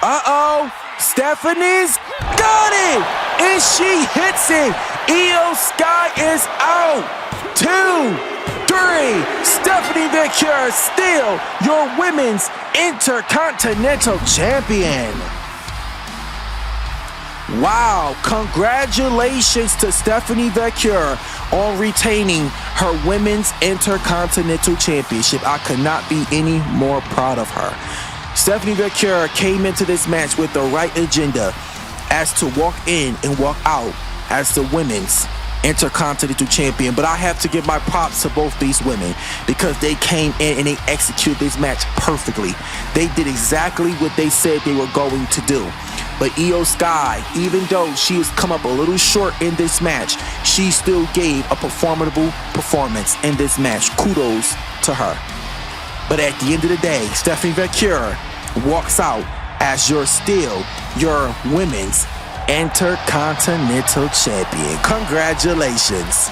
uh-oh. Stephanie's got it. And she hits it. Io Sky is out. 2, 3, Stephanie Vecchia still your women's Intercontinental Champion. Wow, congratulations to Stephanie Vecchio on retaining her Women's Intercontinental Championship. I could not be any more proud of her. Stephanie Vecchio came into this match with the right agenda as to walk in and walk out as the Women's Intercontinental Champion. But I have to give my props to both these women because they came in and they executed this match perfectly. They did exactly what they said they were going to do. But Io Sky, even though she has come up a little short in this match, she still gave a formidable performance in this match. Kudos to her. But at the end of the day, Stephanie Vecchio walks out as your Women's Intercontinental Champion. Congratulations.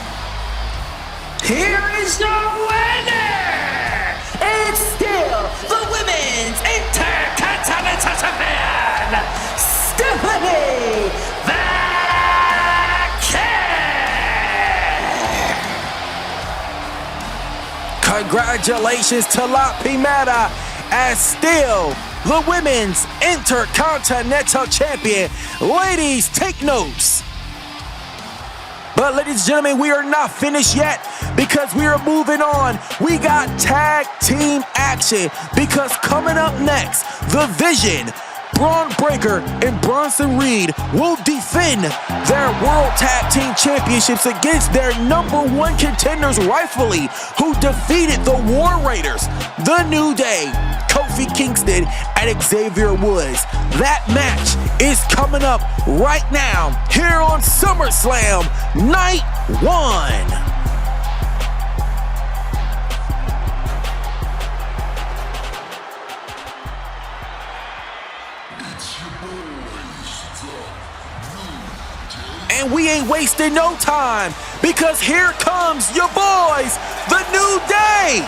Here is your winner! It's still the Women's Intercontinental Champion, Stephanie Vecchio! Congratulations to La Primera as still the Women's Intercontinental Champion. Ladies, take notes. But ladies and gentlemen, we are not finished yet because we are moving on. We got tag team action because coming up next, The Vision, Braun Breaker and Bronson Reed will defend their World Tag Team Championships against their #1 contenders rightfully, who defeated the War Raiders, The New Day, Kofi Kingston, and Xavier Woods. That match is coming up right now here on SummerSlam Night 1. And we ain't wasting no time because here comes your boys, The New Day.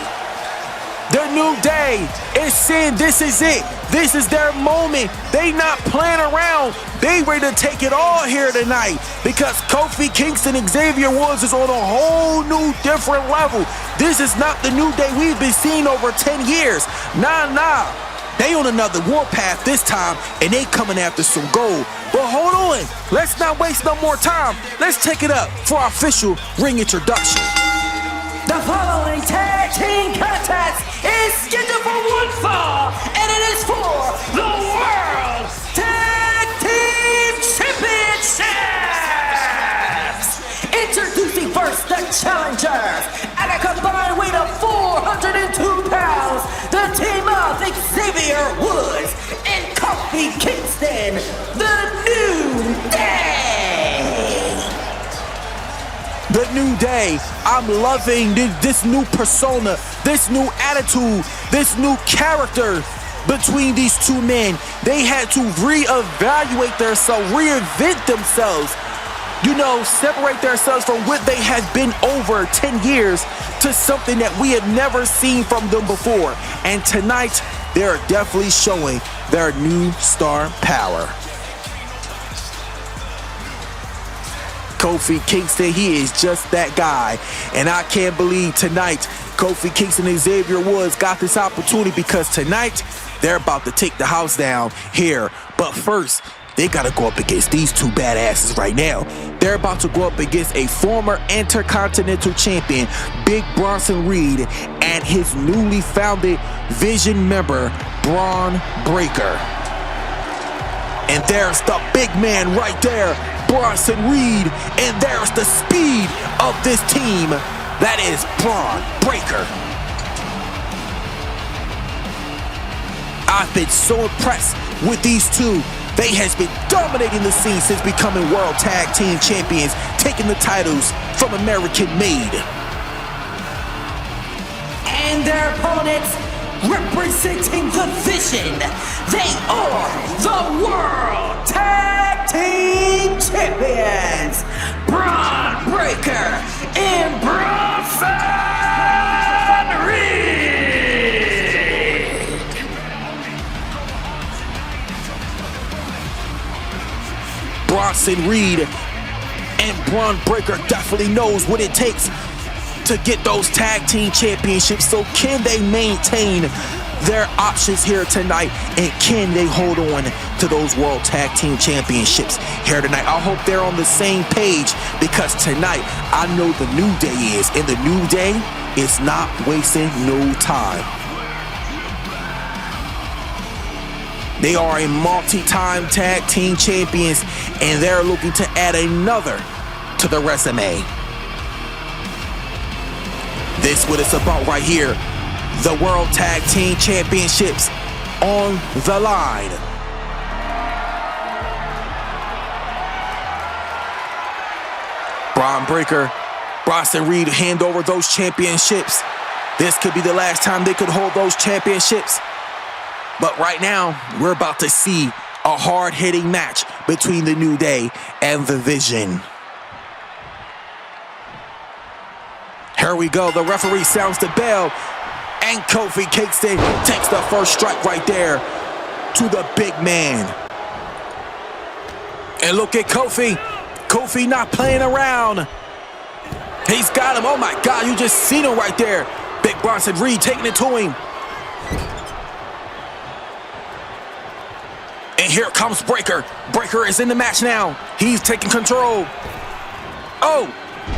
The New Day is saying this is it. This is their moment. They not playing around. They ready to take it all here tonight because Kofi Kingston and Xavier Woods is on a whole new different level. This is not the New Day we've been seeing over 10 years. Nah. They on another warpath this time, and they coming after some gold. But hold on, let's not waste no more time. Let's take it up for our official ring introduction. The following tag team contest is scheduled for one fall, and it is for the World Tag Team Championships! Introducing first the challengers at a combined weight of 402 pounds, the team of Xavier Woods and Kofi Kingston, The New Day! The New Day, I'm loving this new persona, this new attitude, this new character between these two men. They had to reevaluate themselves, reinvent themselves, separate themselves from what they had been over 10 years to something that we have never seen from them before. And tonight, they're definitely showing their new star power. Kofi Kingston, he is just that guy. And I can't believe tonight Kofi Kingston and Xavier Woods got this opportunity because tonight they're about to take the house down here. But first, they got to go up against these two badasses right now. They're about to go up against a former Intercontinental Champion, Big Bronson Reed, and his newly founded Vision member, Braun Breaker. And there's the big man right there, Bronson Reed, and there's the speed of this team. That is Braun Breaker. I've been so impressed with these two. They has been dominating the scene since becoming World Tag Team Champions, taking the titles from American Made. And their opponents representing the Vision, they are the World Tag Team Champions, Braun Breaker and Bronson Reed. Bronson Reed and Braun Breaker definitely knows what it takes to get those tag team championships. So can they maintain their options here tonight, and can they hold on to those World Tag Team Championships here tonight? I hope they're on the same page, because tonight I know the New Day is, and the New Day is not wasting no time. They are a multi-time tag team champions, and they're looking to add another to the resume. This what it's about right here. The World Tag Team Championships on the line. Braun Breaker, Bronson Reed hand over those championships. This could be the last time they could hold those championships. But right now, we're about to see a hard-hitting match between the New Day and the Vision. Here we go. The referee sounds the bell, and Kofi Kingston takes the first strike right there to the big man. And look at Kofi. Kofi not playing around. He's got him. Oh my God, you just seen him right there. Big Bronson Reed taking it to him. And here comes Breaker. Breaker is in the match now. He's taking control. Oh,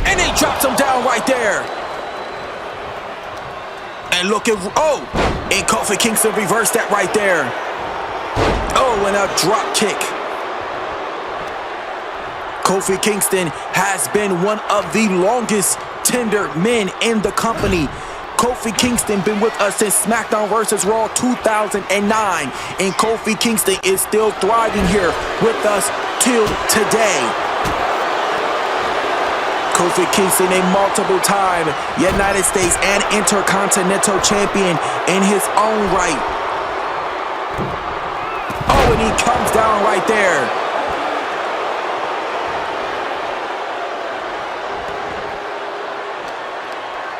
and he drops him down right there. And look at, oh, and Kofi Kingston reversed that right there. Oh, and a drop kick. Kofi Kingston has been one of the longest tender men in the company. Kofi Kingston been with us since SmackDown vs. Raw 2009, and Kofi Kingston is still thriving here with us till today. Kofi Kingston, a multiple-time United States and Intercontinental Champion in his own right. Oh, and he comes down right there.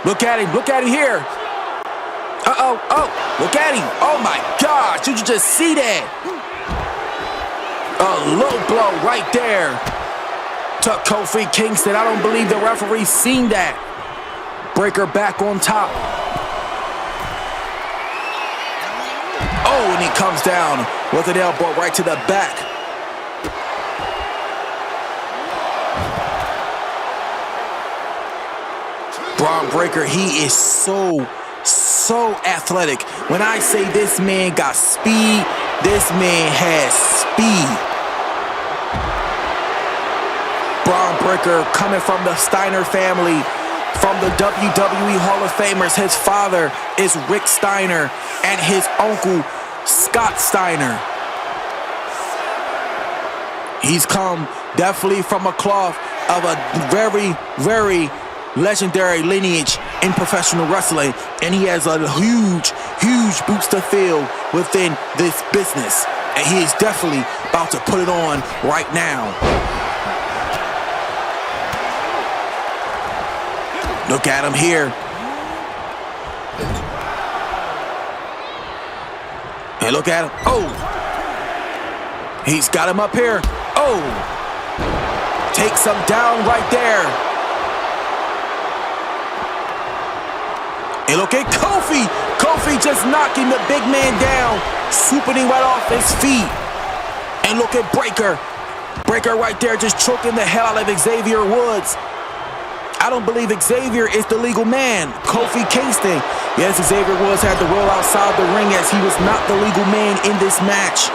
Look at him here. Uh-oh, oh, look at him. Oh my gosh, did you just see that? A low blow right there to Kofi Kingston. I don't believe the referee seen that. Breaker back on top. Oh, and he comes down with an elbow right to the back. Braun Breaker, he is so athletic. When I say this man got speed, this man has speed. Braun Breaker coming from the Steiner family, from the WWE Hall of Famers. His father is Rick Steiner and his uncle Scott Steiner. He's come definitely from a cloth of a very, very legendary lineage in professional wrestling, and he has a huge boots to fill within this business, and he is definitely about to put it on right now. Look at him here. And look at him. Oh, he's got him up here. Oh, takes him down right there. And look at Kofi. Kofi just knocking the big man down, swooping him right off his feet. And look at Breaker. Breaker right there just choking the hell out of Xavier Woods. I don't believe Xavier is the legal man. Kofi Kingston. Yes, Xavier Woods had to roll outside the ring as he was not the legal man in this match.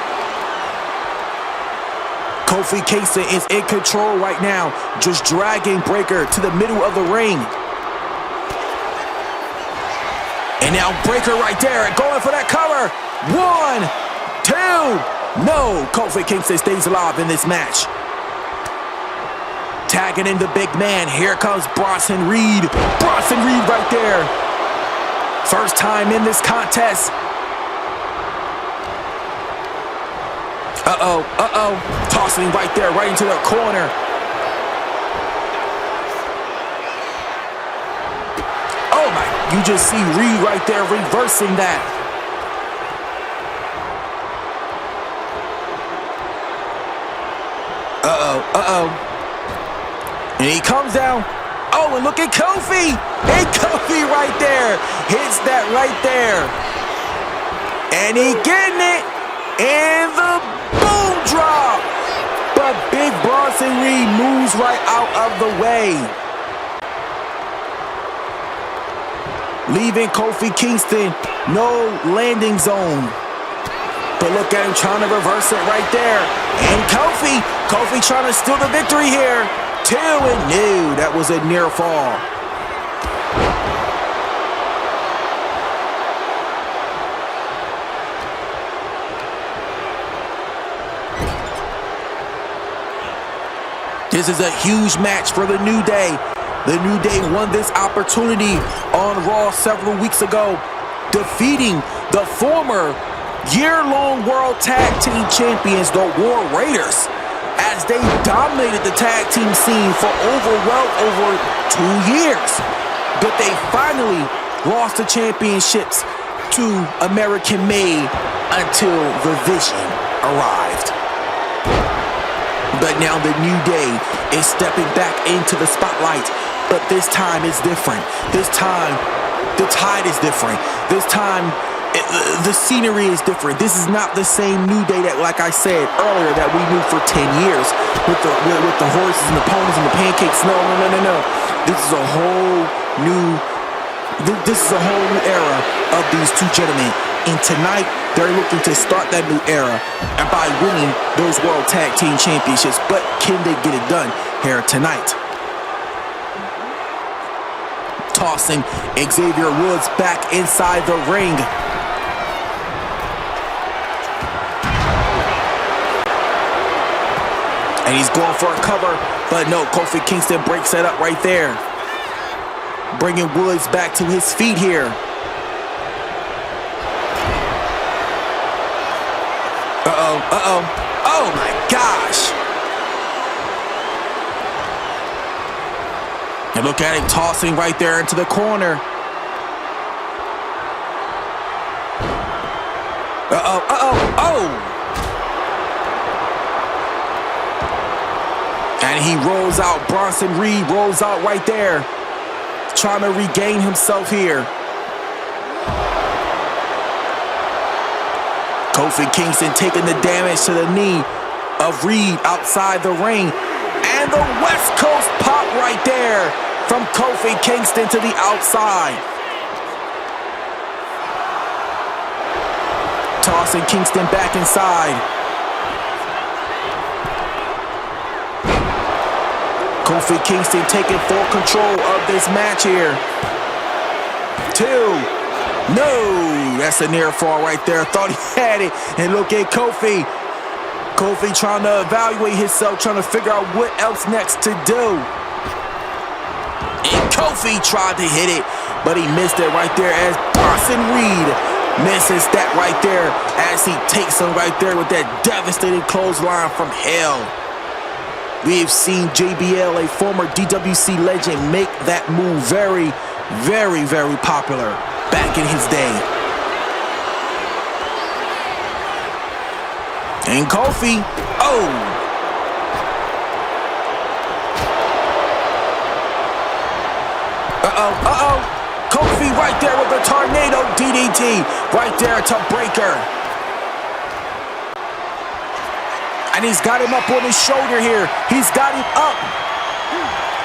Kofi Kingston is in control right now, just dragging Breaker to the middle of the ring. And now Breaker right there, going for that cover. 1, 2. No, Kofi Kingston stays alive in this match. Tagging in the big man. Here comes Bronson Reed. Bronson Reed right there. First time in this contest. Uh-oh. Tossing him right there, right into the corner. Oh my, you just see Reed right there reversing that. Uh-oh. And he comes down. Oh, and look at Kofi. And Kofi right there. Hits that right there. And he getting it. And the boom drop. But big Bronson Reed moves right out of the way, leaving Kofi Kingston no landing zone. But look at him trying to reverse it right there. And Kofi trying to steal the victory here. 2 and no, that was a near fall. This is a huge match for the New Day. The New Day won this opportunity on Raw several weeks ago, defeating the former year-long World Tag Team Champions, the War Raiders, as they dominated the tag team scene for well over 2 years. But they finally lost the championships to American Made until the Vision arrived. But now the New Day is stepping back into the spotlight. But this time it's different. This time, the tide is different. This time, the scenery is different. This is not the same New Day that, like I said earlier, that we knew for 10 years with the horses and the ponies and the pancakes. No. This is a whole new era of these two gentlemen. And tonight, they're looking to start that new era and by winning those World Tag Team Championships. But can they get it done here tonight? Tossing Xavier Woods back inside the ring. And he's going for a cover, but no, Kofi Kingston breaks that up right there, bringing Woods back to his feet here. Oh my gosh. And look at him tossing right there into the corner. Oh. And he rolls out. Bronson Reed rolls out right there, trying to regain himself here. Kofi Kingston taking the damage to the knee of Reed outside the ring. And the West Coast pop right there from Kofi Kingston to the outside. Tossing Kingston back inside. Kofi Kingston taking full control of this match here. 2. No, that's a near fall right there. Thought he had it. And look at Kofi. Kofi trying to evaluate himself, trying to figure out what else next to do. And Kofi tried to hit it, but he missed it right there as Bronson Reed misses that right there as he takes him right there with that devastating clothesline from hell. We've seen JBL, a former DWC legend, make that move very, very, very popular back in his day. And Kofi, Kofi right there with the tornado DDT right there to Breaker. And he's got him up on his shoulder here. He's got him up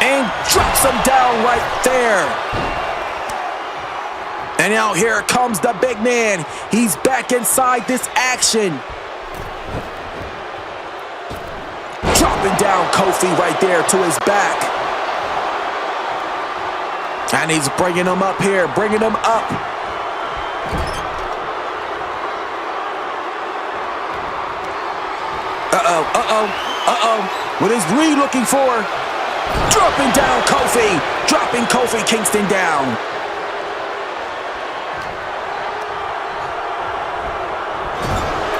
and drops him down right there. And now here comes the big man. He's back inside this action. Dropping down Kofi right there to his back. And he's bringing him up here, bringing him up. What is Reed looking for? Dropping down Kofi. Dropping Kofi Kingston down.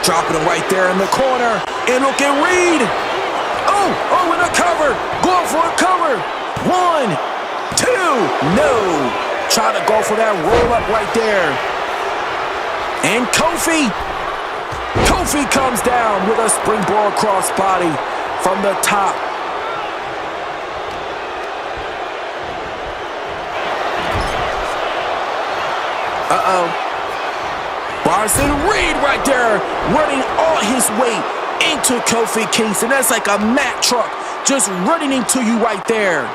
Dropping him right there in the corner. And look at Reed. Oh, and a cover. Going for a cover. 1, 2. No. Trying to go for that roll up right there. And Kofi comes down with a springboard crossbody from the top. Bronson Reed right there, running all his weight into Kofi Kingston. That's like a Mack truck just running into you right there.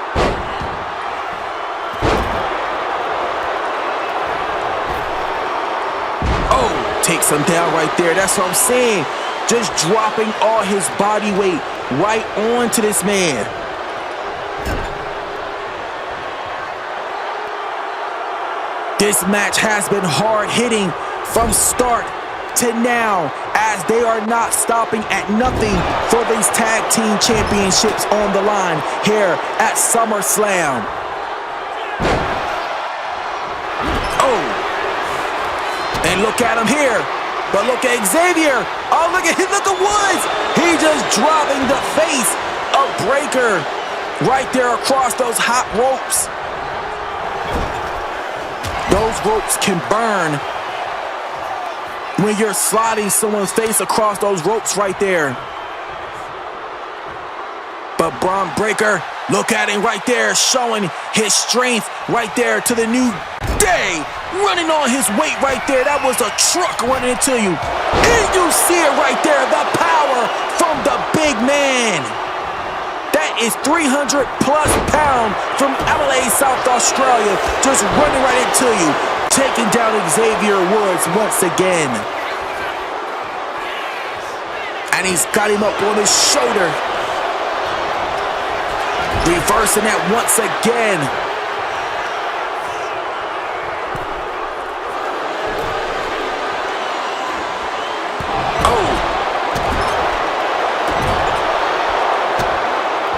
Oh, takes him down right there. That's what I'm saying. Just dropping all his body weight right onto this man. This match has been hard-hitting from start to now, as they are not stopping at nothing for these tag team championships on the line here at SummerSlam. Oh, and look at him here, but look at Xavier. Oh, look at Woods. He just dropping the face of Breakker right there across those hot ropes. Those ropes can burn when you're sliding someone's face across those ropes right there. But Bron Breakker, look at him right there, showing his strength right there to the new day. Running on his weight right there. That was a truck running into you. And you see it right there, the power from the big man. That is 300 plus pounds from Adelaide, South Australia, just running right into you, taking down Xavier Woods once again. And he's got him up on his shoulder. Reversing that once again.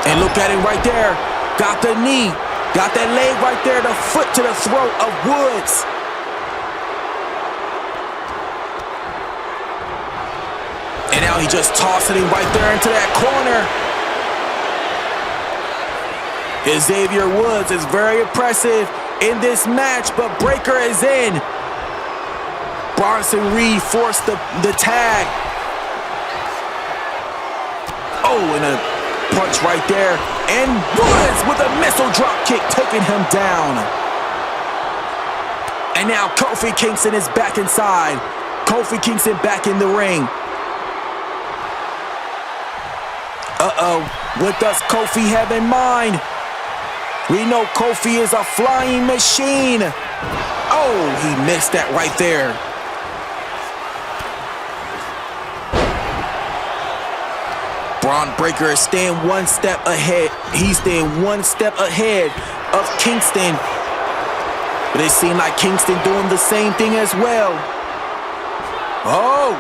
And look at him right there. Got the knee. Got that leg right there. The foot to the throat of Woods. And now he just tossing him right there into that corner. Xavier Woods is very impressive in this match, but Breakker is in. Bronson Reed forced the tag. Oh, and a punch right there, and Woods with a missile drop kick taking him down. And now Kofi Kingston is back inside. Kofi Kingston back in the ring. What does Kofi have in mind? We know Kofi is a flying machine. Oh, he missed that right there. Bron Breakker is staying one step ahead. He's staying one step ahead of Kingston. But it seemed like Kingston doing the same thing as well. Oh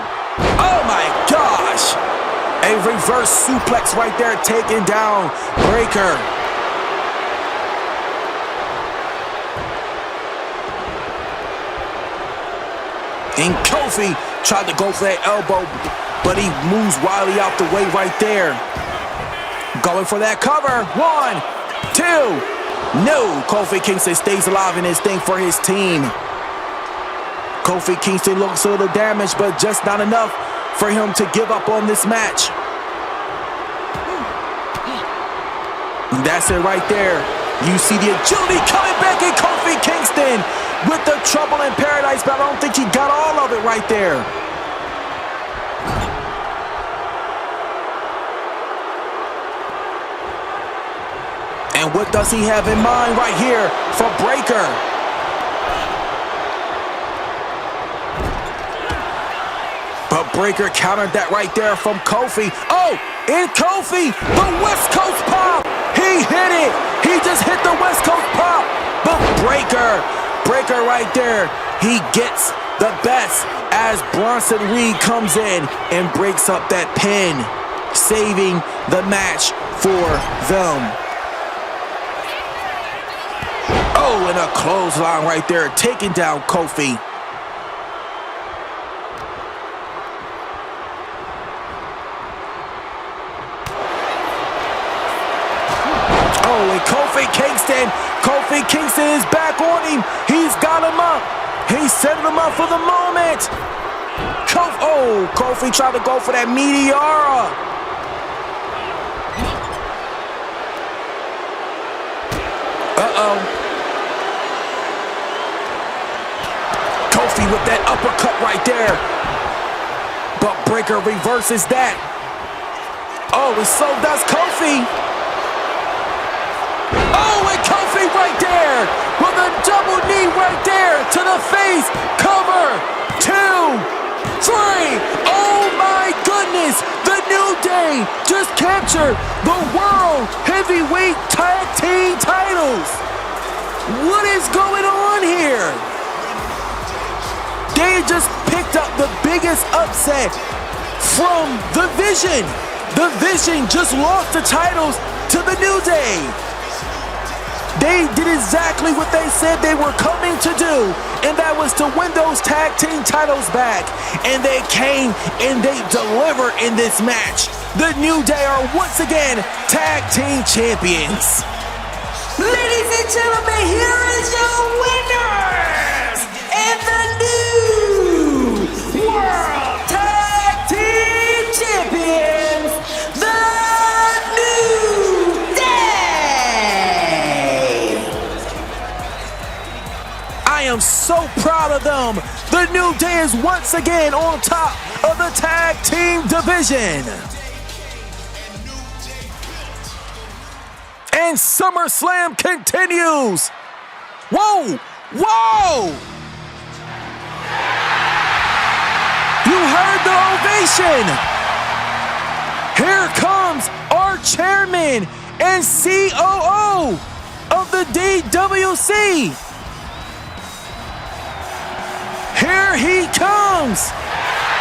my gosh. A reverse suplex right there taking down Breakker. And Kofi tried to go for that elbow, but he moves wildly out the way right there. Going for that cover. 1, 2. No, Kofi Kingston stays alive in this thing for his team. Kofi Kingston looks a little damaged, but just not enough for him to give up on this match. That's it right there. You see the agility coming back in Kofi Kingston with the trouble in paradise, but I don't think he got all of it right there. And what does he have in mind right here for Breakker? But Breakker countered that right there from Kofi. Oh, and Kofi, the West Coast pop. He hit it. He just hit the West Coast pop. But Breakker right there, he gets the best as Bronson Reed comes in and breaks up that pin, saving the match for them. Oh, and a clothesline right there, taking down Kofi. Oh, and Kofi Kingston is back on him. He's got him up. He's setting him up for the moment. Kofi tried to go for that Meteora. Kofi Kofi with that uppercut right there. But Breaker reverses that. Oh, and so does Kofi. Oh, and Kofi right there with a double knee right there to the face. Cover. 2, 3. Oh my goodness. The New Day just captured the World Heavyweight Tag Team titles. What is going on here? They just picked up the biggest upset from the Vision. The Vision just lost the titles to the New Day. They did exactly what they said they were coming to do, and that was to win those tag team titles back. And they came and they delivered in this match. The New Day are once again tag team champions. Ladies and gentlemen, here is your winners and the new World Tag Team Champions, the New Day. I am so proud of them. The New Day is once again on top of the tag team division. And SummerSlam continues. Whoa! Whoa! You heard the ovation. Here comes our chairman and COO of the DWC. Here he comes.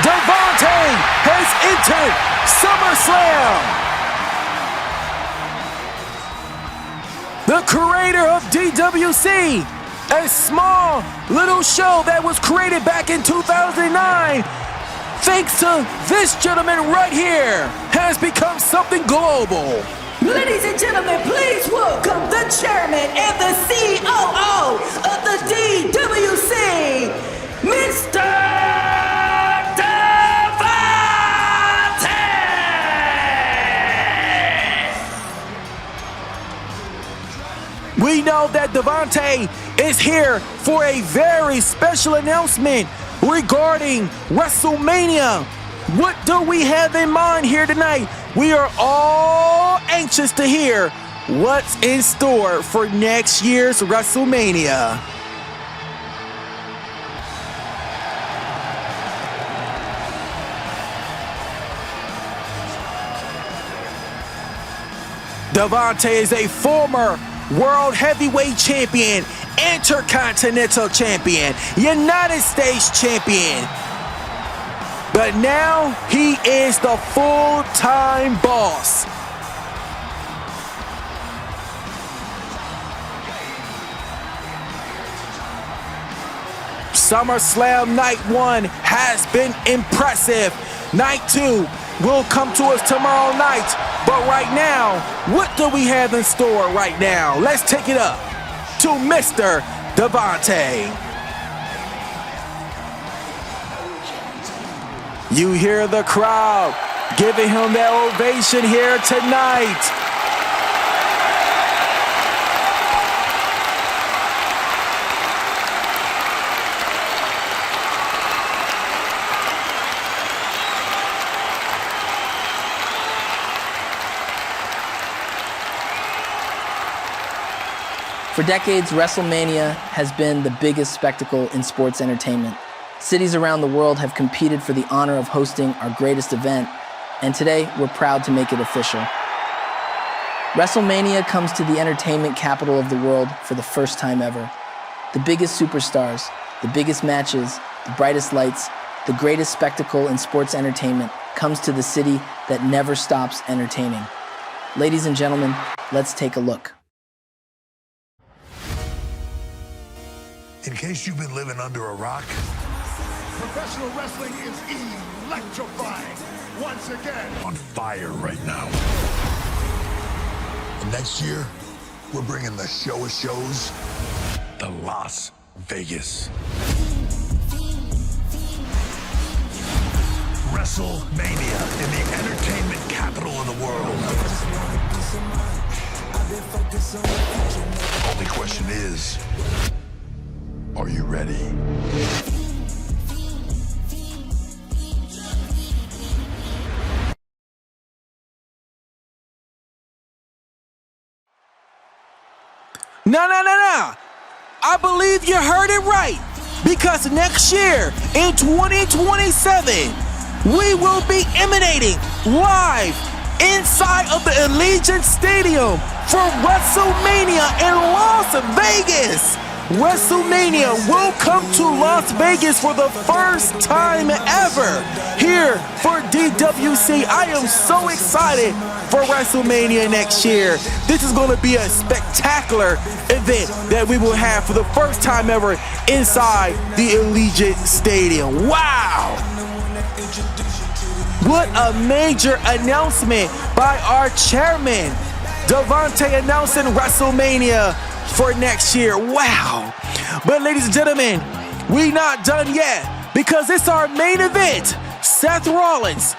Devontae has entered SummerSlam. The creator of DWC, a small little show that was created back in 2009, thanks to this gentleman right here, has become something global. Ladies and gentlemen, please welcome the chairman and the COO of the DWC, Mr. We know that Devontae is here for a very special announcement regarding WrestleMania. What do we have in mind here tonight? We are all anxious to hear what's in store for next year's WrestleMania. Devontae is a former World Heavyweight Champion, Intercontinental Champion, United States Champion. But now he is the full-time boss. SummerSlam Night 1 has been impressive. Night 2 will come to us tomorrow night. But right now, what do we have in store right now? Let's take it up to Mr. Devontae. You hear the crowd giving him that ovation here tonight. For decades, WrestleMania has been the biggest spectacle in sports entertainment. Cities around the world have competed for the honor of hosting our greatest event, and today we're proud to make it official. WrestleMania comes to the entertainment capital of the world for the first time ever. The biggest superstars, the biggest matches, the brightest lights, the greatest spectacle in sports entertainment comes to the city that never stops entertaining. Ladies and gentlemen, let's take a look. In case you've been living under a rock, Professional wrestling is electrifying once again. on fire right now. And next year, we're bringing the show of shows to Las Vegas. WrestleMania in the entertainment capital of the world. Only question is, are you ready? No. I believe you heard it right. Because next year, in 2027, we will be emanating live inside of the Allegiant Stadium for WrestleMania in Las Vegas. WrestleMania will come to Las Vegas for the first time ever here for DWC. I am so excited for WrestleMania next year. This is going to be a spectacular event that we will have for the first time ever inside the Allegiant Stadium. Wow! What a major announcement by our chairman, Devontae, announcing WrestleMania for next year. Wow. But ladies and gentlemen, we not done yet because it's our main event. Seth Rollins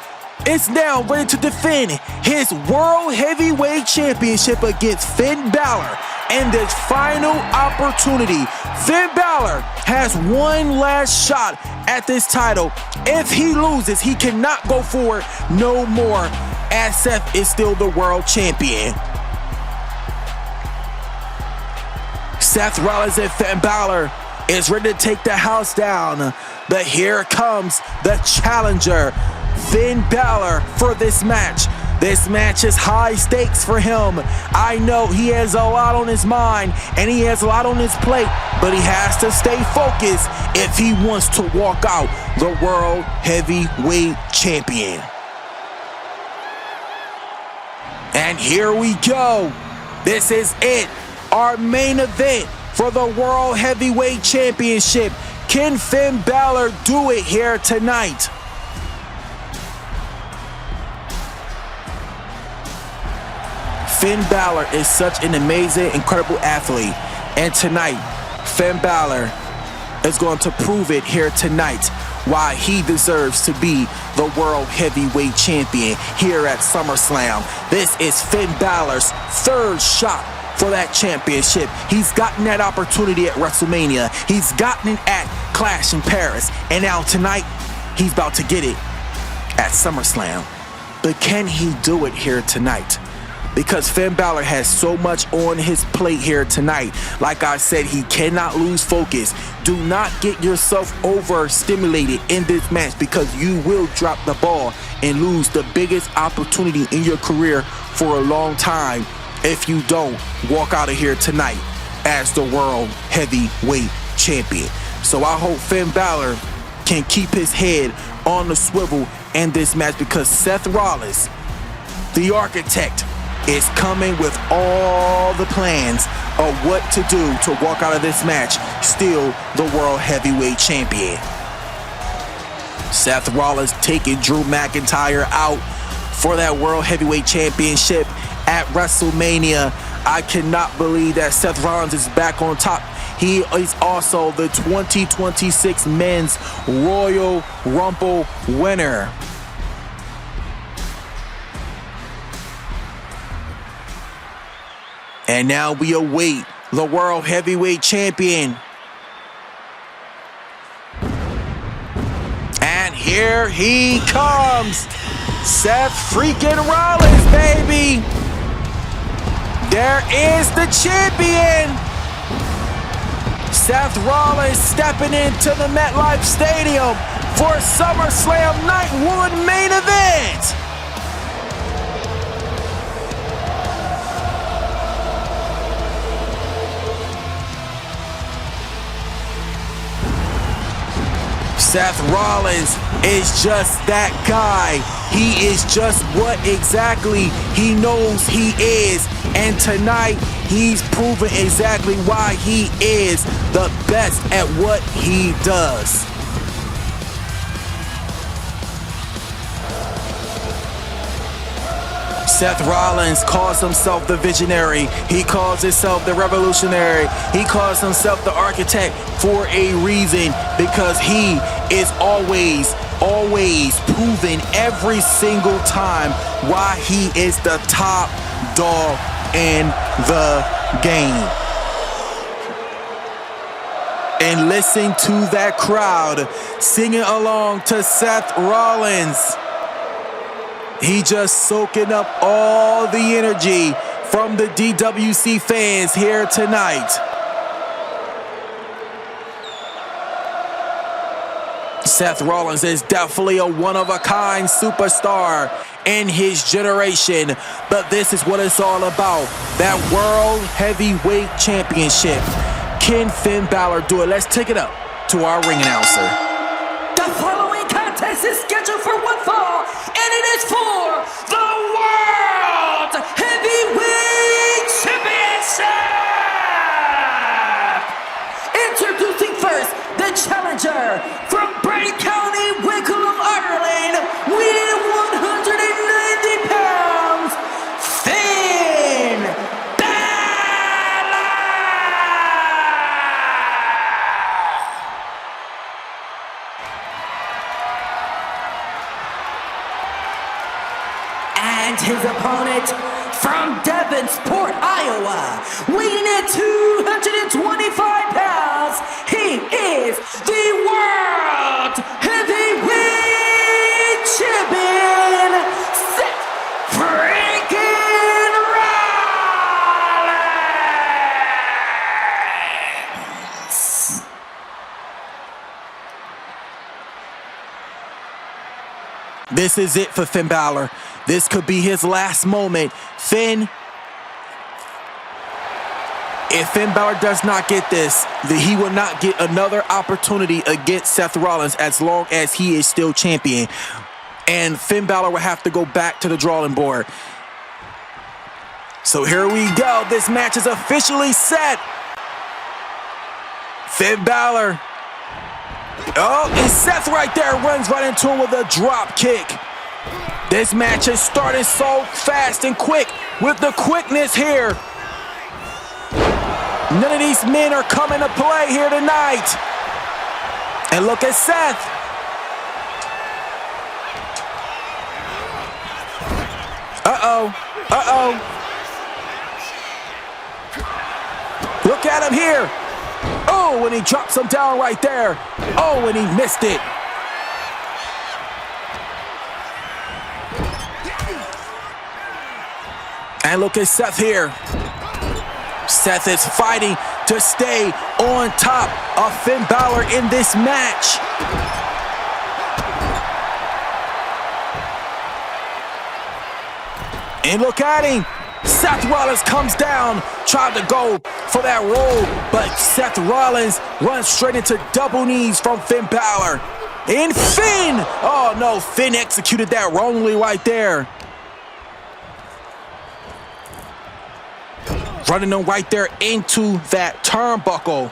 is now ready to defend his World Heavyweight Championship against Finn Balor in this final opportunity. Finn Balor has one last shot at this title. If he loses, he cannot go forward no more, as Seth is still the world champion. Seth Rollins and Finn Balor is ready to take the house down. But here comes the challenger, Finn Balor, for this match. This match is high stakes for him. I know he has a lot on his mind and he has a lot on his plate, but he has to stay focused if he wants to walk out the World Heavyweight Champion. And here we go. This is it. Our main event for the World Heavyweight Championship. Can Finn Balor do it here tonight? Finn Balor is such an amazing, incredible athlete. And tonight, Finn Balor is going to prove it here tonight why he deserves to be the World Heavyweight Champion here at SummerSlam. This is Finn Balor's third shot for that championship. He's gotten that opportunity at WrestleMania. He's gotten it at Clash in Paris. And now tonight, he's about to get it at SummerSlam. But can he do it here tonight? Because Finn Balor has so much on his plate here tonight. Like I said, he cannot lose focus. Do not get yourself overstimulated in this match because you will drop the ball and lose the biggest opportunity in your career for a long time if you don't walk out of here tonight as the World Heavyweight Champion. So I hope Finn Balor can keep his head on the swivel in this match because Seth Rollins, the architect, is coming with all the plans of what to do to walk out of this match still the World Heavyweight Champion. Seth Rollins taking Drew McIntyre out for that World Heavyweight Championship at WrestleMania. I cannot believe that Seth Rollins is back on top. He is also the 2026 Men's Royal Rumble winner. And now we await the World Heavyweight Champion. And here he comes. Seth freaking Rollins, baby. There is the champion. Seth Rollins stepping into the MetLife Stadium for SummerSlam Night 1 main event. Seth Rollins is just that guy. He is just what exactly he knows he is. And tonight, he's proven exactly why he is the best at what he does. Seth Rollins calls himself the visionary. He calls himself the revolutionary. He calls himself the architect for a reason, because he is always proven every single time why he is the top dog in the game. And listen to that crowd singing along to Seth Rollins. He just soaking up all the energy from the DWC fans here tonight. Seth Rollins is definitely a one-of-a-kind superstar in his generation, but this is what it's all about, that World Heavyweight Championship. Can Finn Balor do it? Let's take it up to our ring announcer. The following contest is scheduled for one fall, and it is for the World Heavyweight Championship! Introducing first, the challenger from Bray County, Wicklow, Ireland, weighing 190 pounds, Finn Balor! And his opponent from Devonsport, Iowa, weighing at 225 pounds, he is the World Heavyweight Champion, Seth freaking Rollins! This is it for Finn Balor. This could be his last moment. If Finn Balor does not get this, then he will not get another opportunity against Seth Rollins as long as he is still champion. And Finn Balor will have to go back to the drawing board. So here we go. This match is officially set. Finn Balor. Oh, and Seth right there runs right into him with a drop kick. This match is starting so fast and quick with the quickness here. None of these men are coming to play here tonight. And look at Seth. Uh-oh. Uh-oh. Look at him here. Oh, and he drops him down right there. Oh, and he missed it. And look at Seth here. Seth is fighting to stay on top of Finn Balor in this match. And look at him. Seth Rollins comes down, tried to go for that roll, but Seth Rollins runs straight into double knees from Finn Balor. And Finn! Oh no, Finn executed that wrongly right there. Running them right there into that turnbuckle.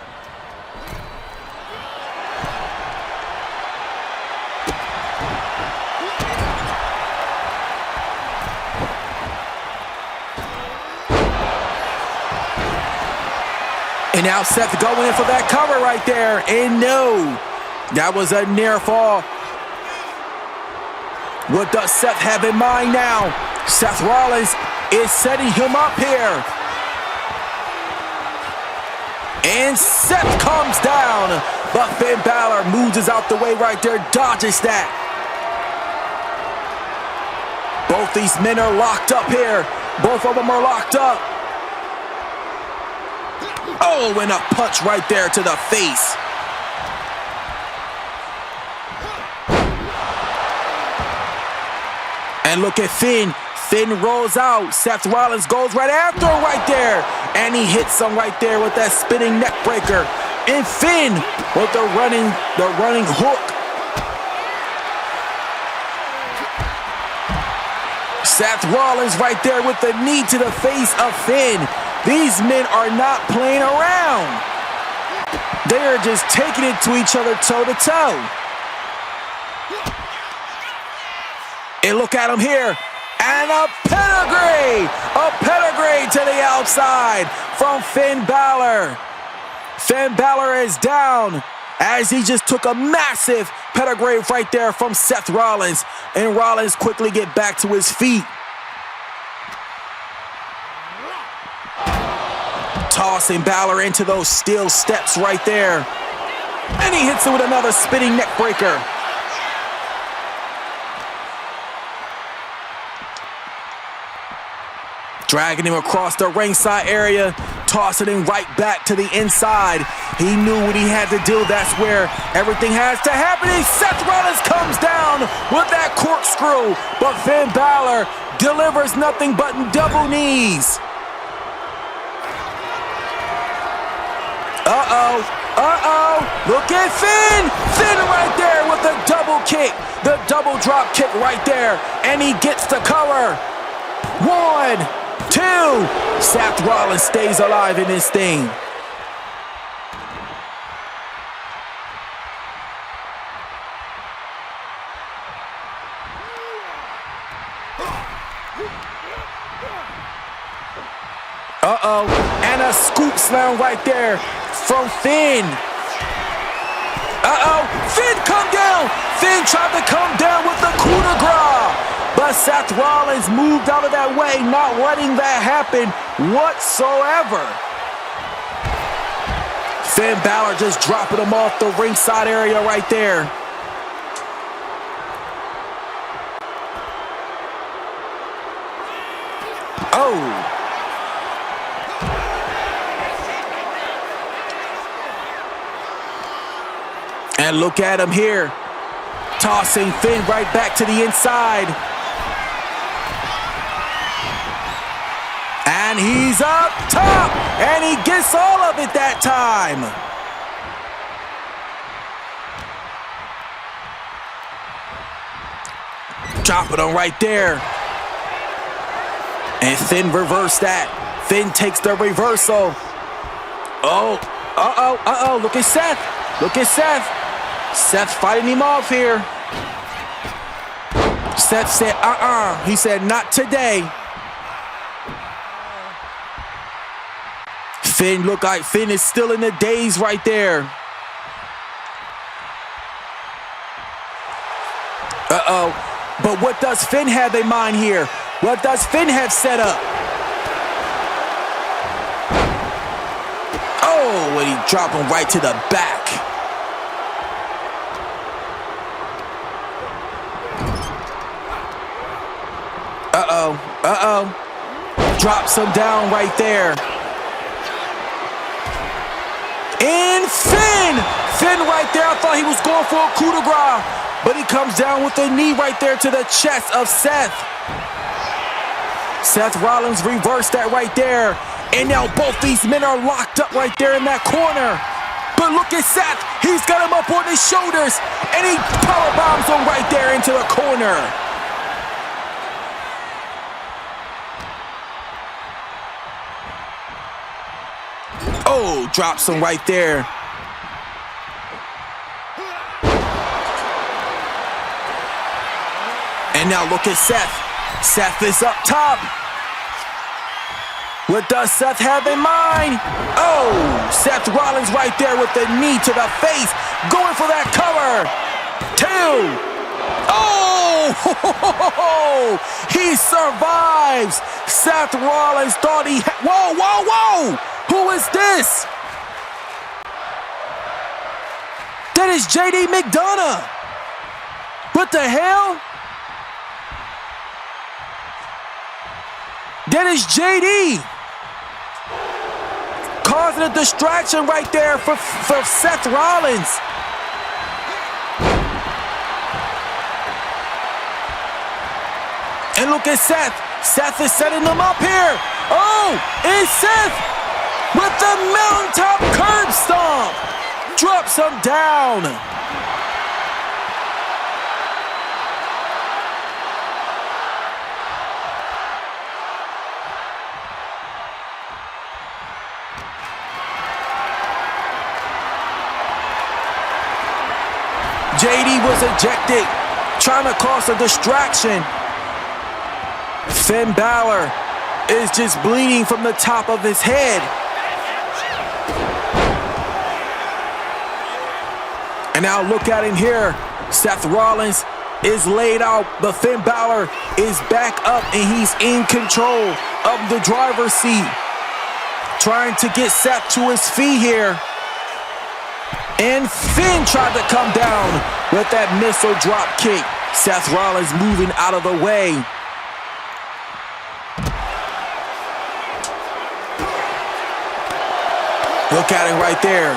And now Seth going in for that cover right there. And no, that was a near fall. What does Seth have in mind now? Seth Rollins is setting him up here. And Seth comes down, but Finn Balor moves out the way right there, dodges that. Both these men are locked up here. Both of them are locked up. Oh, and a punch right there to the face. And look at Finn. Finn rolls out. Seth Rollins goes right after him right there. And he hits him right there with that spinning neck breaker. And Finn with the running hook. Seth Rollins right there with the knee to the face of Finn. These men are not playing around. They are just taking it to each other toe to toe. And look at him here. And a pedigree to the outside from Finn Balor. Finn Balor is down as he just took a massive pedigree right there from Seth Rollins. And Rollins quickly get back to his feet. Tossing Balor into those steel steps right there. And he hits him with another spinning neck breaker. Dragging him across the ringside area, tossing him right back to the inside. He knew what he had to do. That's where everything has to happen. And Seth Rollins comes down with that corkscrew, but Finn Balor delivers nothing but double knees. Look at Finn! Finn right there with the double kick. The double drop kick right there. And he gets the cover. 1, 2. Seth Rollins stays alive in this thing. And a scoop slam right there from Finn. Finn come down. Finn tried to come down with the coup de grace. But Seth Rollins moved out of that way, not letting that happen whatsoever. Finn Balor just dropping him off the ringside area right there. And look at him here, tossing Finn right back to the inside. And he's up top, and he gets all of it that time. Dropping him right there. And Finn reversed that. Finn takes the reversal. Look at Seth. Look at Seth. Seth fighting him off here. Seth said, He said, not today. Finn look like Finn is still in the daze right there. But what does Finn have in mind here? What does Finn have set up? And he dropped him right to the back. Drops him down right there. And Finn right there. I thought he was going for a coup de grace, but he comes down with a knee right there to the chest of Seth. Seth Rollins reversed that right there. And now both these men are locked up right there in that corner. But look at Seth. He's got him up on his shoulders, and he powerbombs him right there into the corner. Drops him right there. And now look at Seth. Seth is up top. What does Seth have in mind? Seth Rollins right there with the knee to the face. Going for that cover. 2. He survives. Seth Rollins thought he had... Whoa. Who is this? That is JD McDonough. What the hell? That is JD. Causing a distraction right there for Seth Rollins. And look at Seth. Seth is setting them up here. It's Seth with the mountaintop curb stomp. Drops him down. JD was ejected, trying to cause a distraction. Finn Balor is just bleeding from the top of his head. And now look at him here. Seth Rollins is laid out, but Finn Balor is back up and he's in control of the driver's seat. Trying to get Seth to his feet here. And Finn tried to come down with that missile drop kick. Seth Rollins moving out of the way. Look at him right there.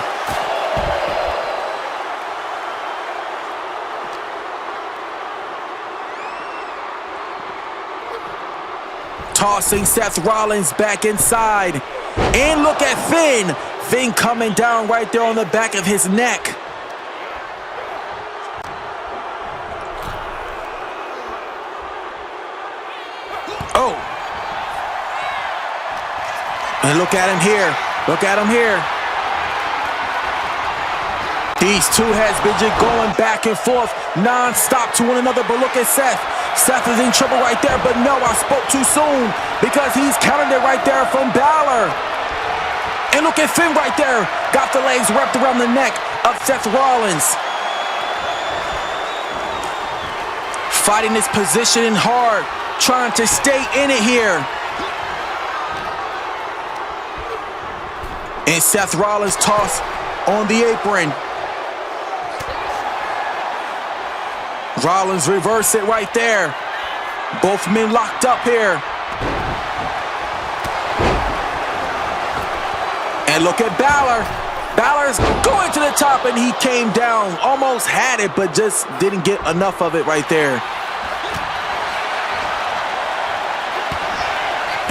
Tossing Seth Rollins back inside. And look at Finn. Finn coming down right there on the back of his neck. Oh. And look at him here. Look at him here. These two has been just going back and forth non-stop to one another, but look at Seth. Seth is in trouble right there, but no, I spoke too soon because he's countered it right there from Balor. And look at Finn right there. Got the legs wrapped around the neck of Seth Rollins. Fighting his position hard, trying to stay in it here. And Seth Rollins tossed on the apron. Rollins reverse it right there. Both men locked up here. And look at Balor. Balor's going to the top and he came down. Almost had it, but just didn't get enough of it right there.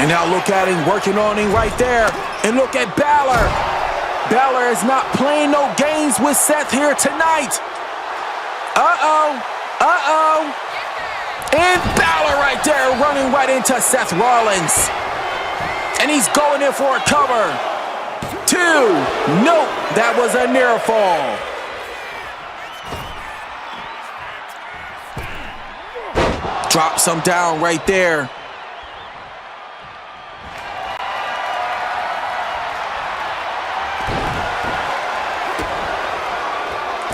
And now look at him working on him right there. And look at Balor. Balor is not playing no games with Seth here tonight. Uh-oh. Uh-oh. And Balor right there running right into Seth Rollins. And he's going in for a cover. 2. Nope, that was a near fall. Drops him down right there.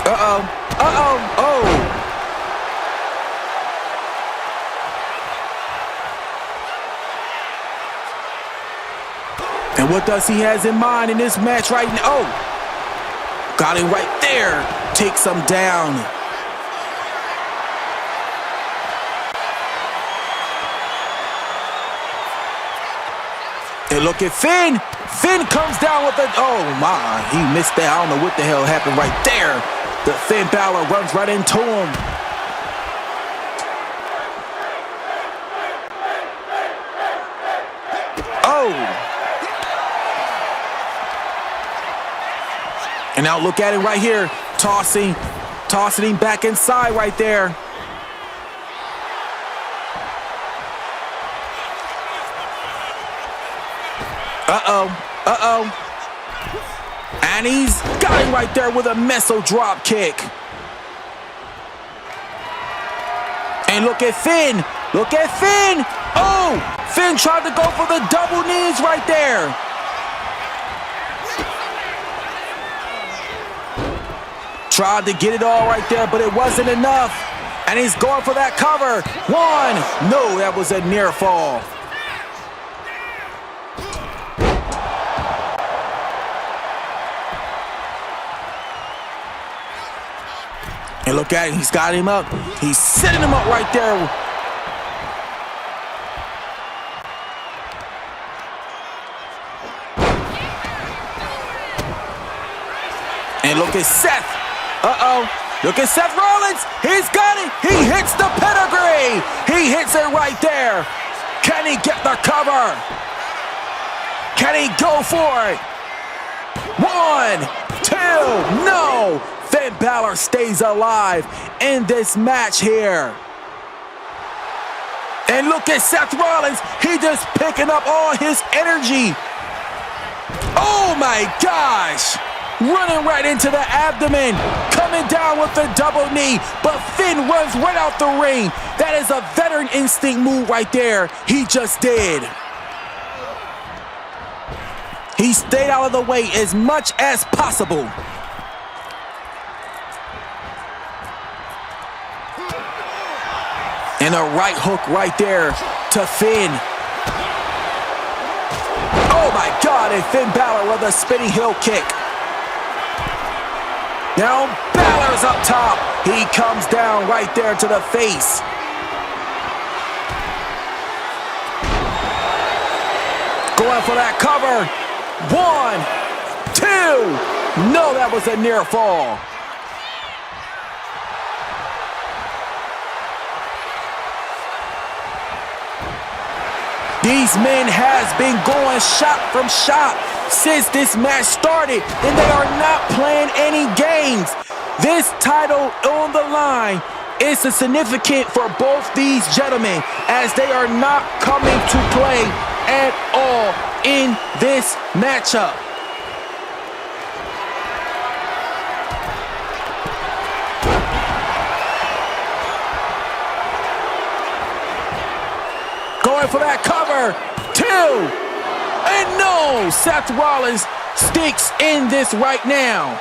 Uh-oh. Uh-oh. Oh. And what does he has in mind in this match right now? Oh, got him right there. Takes him down. And look at Finn. Finn comes down with a, oh my, he missed that. I don't know what the hell happened right there. The Finn Balor runs right into him. Oh. And now look at him right here, tossing him back inside right there. Uh-oh, uh-oh. And he's got him right there with a missile drop kick. And look at Finn, look at Finn. Oh, Finn tried to go for the double knees right there. Tried to get it all right there, but it wasn't enough. And he's going for that cover. 1. No, that was a near fall. And look at him, he's got him up. He's setting him up right there. And look at Seth. Uh-oh. Look at Seth Rollins. He's got it. He hits the pedigree. He hits it right there. Can he get the cover? Can he go for it? 1, 2, no. Finn Balor stays alive in this match here. And look at Seth Rollins. He just picking up all his energy. Oh my gosh. Running right into the abdomen, coming down with the double knee, but Finn runs right out the ring. That is a veteran instinct move right there. He just did. He stayed out of the way as much as possible. And a right hook right there to Finn. Oh my God, and Finn Balor with a spinning heel kick. Now Balor's up top. He comes down right there to the face. Going for that cover. 1, 2. No, that was a near fall. These men has been going shot from shot since this match started, and they are not playing any games. This title on the line is significant for both these gentlemen, as they are not coming to play at all in this matchup. Going for that cover, 2, and no, Seth Rollins sticks in this right now.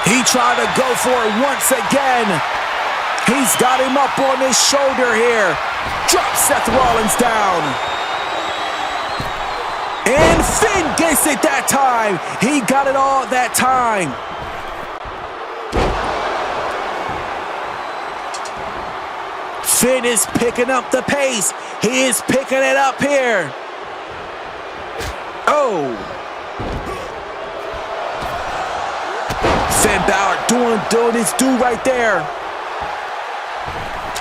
He tried to go for it once again. He's got him up on his shoulder here. Drops Seth Rollins down. And Finn gets it that time. He got it all that time. Finn is picking up the pace. He is picking it up here. Oh. Finn Balor doing his due right there.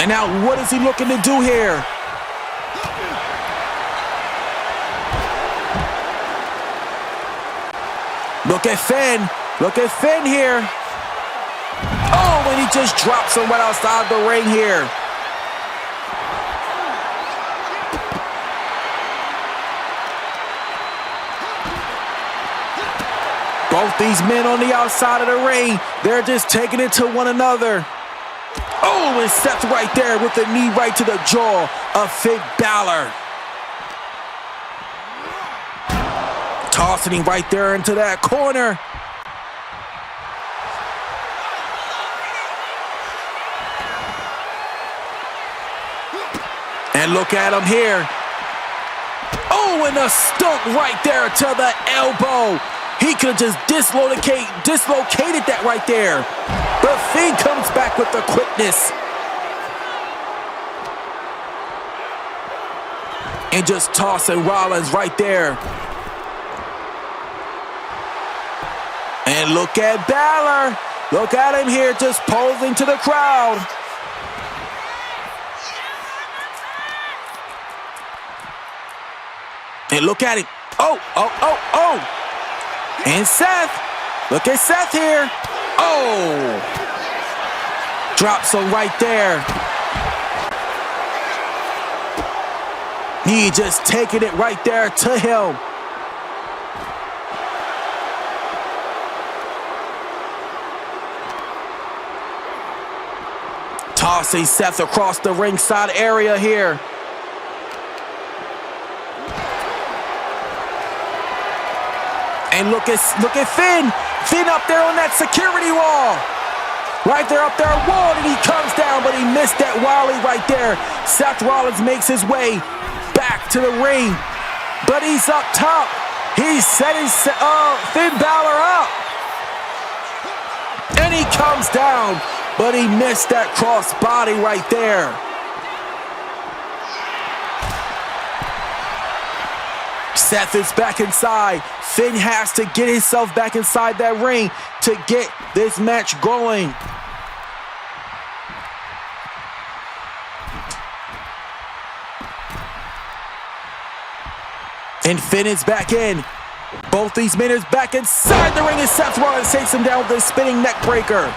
And now what is he looking to do here? Look at Finn. Look at Finn here. Oh, and he just drops him right outside the ring here. Both these men on the outside of the ring, they're just taking it to one another. Oh, and Seth right there with the knee right to the jaw of Finn Balor. Tossing him right there into that corner. And look at him here. Oh, and a stomp right there to the elbow. He could have just dislocated that right there. But Finn comes back with the quickness. And just tossing Rollins right there. And look at Balor. Look at him here just posing to the crowd. And look at him. Oh. And Seth. Look at Seth here. Oh. Drops him right there. He just taking it right there to him. Tossing Seth across the ringside area here. And look at Finn. Finn up there on that security wall. Right there up there, wall, and he comes down, but he missed that Wally right there. Seth Rollins makes his way back to the ring, but he's up top. He's setting Finn Balor up. And he comes down, but he missed that cross body right there. Seth is back inside. Finn has to get himself back inside that ring to get this match going. And Finn is back in. Both these men is back inside the ring, and Seth Rollins takes him down with a spinning neck breaker.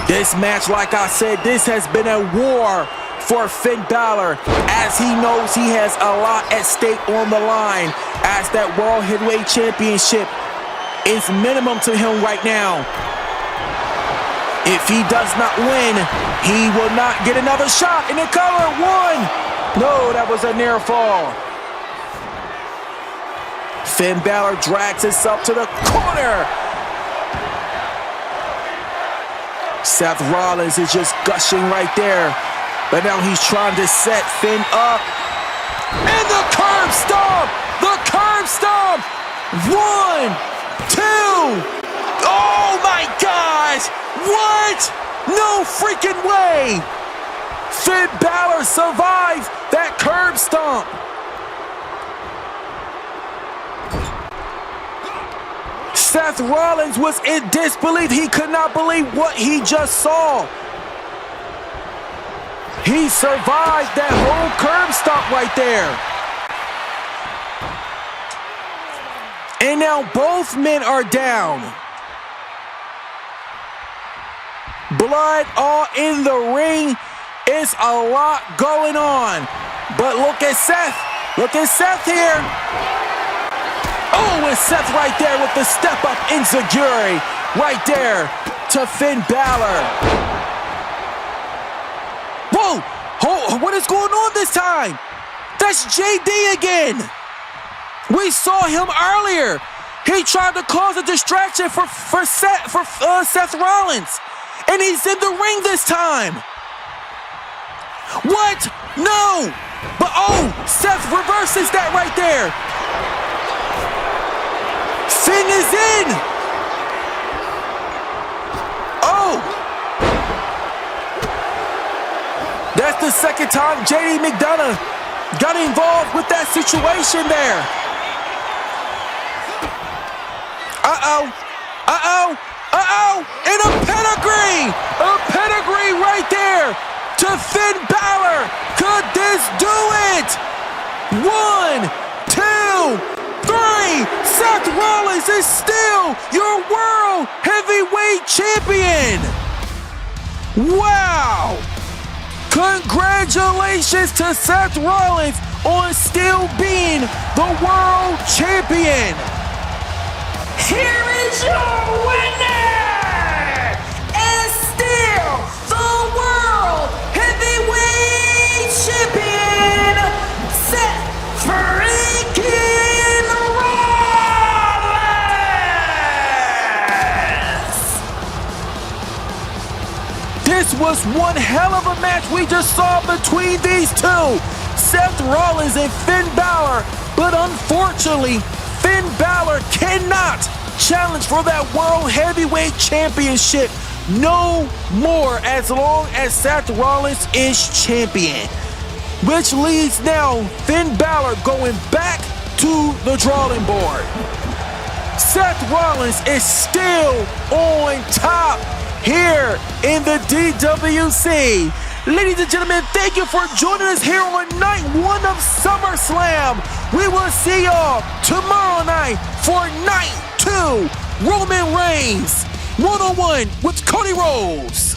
This match, like I said, this has been a war for Finn Balor, as he knows he has a lot at stake on the line, as that World Heavyweight Championship is minimum to him right now. If he does not win, he will not get another shot in the cover. 1. No, that was a near fall. Finn Balor drags himself to the corner. Seth Rollins is just gushing right there. But now he's trying to set Finn up. And the curb stomp! The curb stomp! 1, 2. Oh my gosh! What? No freaking way! Finn Balor survives that curb stomp. Seth Rollins was in disbelief. He could not believe what he just saw. He survived that whole curb stomp right there. And now both men are down. Blood all in the ring. It's a lot going on. But look at Seth. Look at Seth here. Oh, and Seth right there with the step-up enziguri. Right there to Finn Balor. Whoa! Oh, what is going on this time? That's JD again. We saw him earlier. He tried to cause a distraction for Seth Rollins. And he's in the ring this time. What? No! But oh, Seth reverses that right there. Finn is in. Oh. That's the second time JD McDonough got involved with that situation there. Uh-oh. Uh-oh. Uh-oh. And a pedigree. A pedigree right there to Finn Balor. Could this do it? 1, 2, 3. Seth Rollins is still your World Heavyweight Champion. Wow. Congratulations to Seth Rollins on still being the World Champion. Here is your winner, and still the World Heavyweight Champion, Seth freaking Rollins! This was one hell of a match we just saw between these two, Seth Rollins and Finn Balor, but unfortunately, Finn Balor cannot challenge for that World Heavyweight Championship no more as long as Seth Rollins is champion. Which leads now Finn Balor going back to the drawing board. Seth Rollins is still on top here in the DWC. Ladies and gentlemen, thank you for joining us here on night 1 of SummerSlam. We will see y'all tomorrow night for night 2. Roman Reigns, 1-on-1 with Cody Rhodes.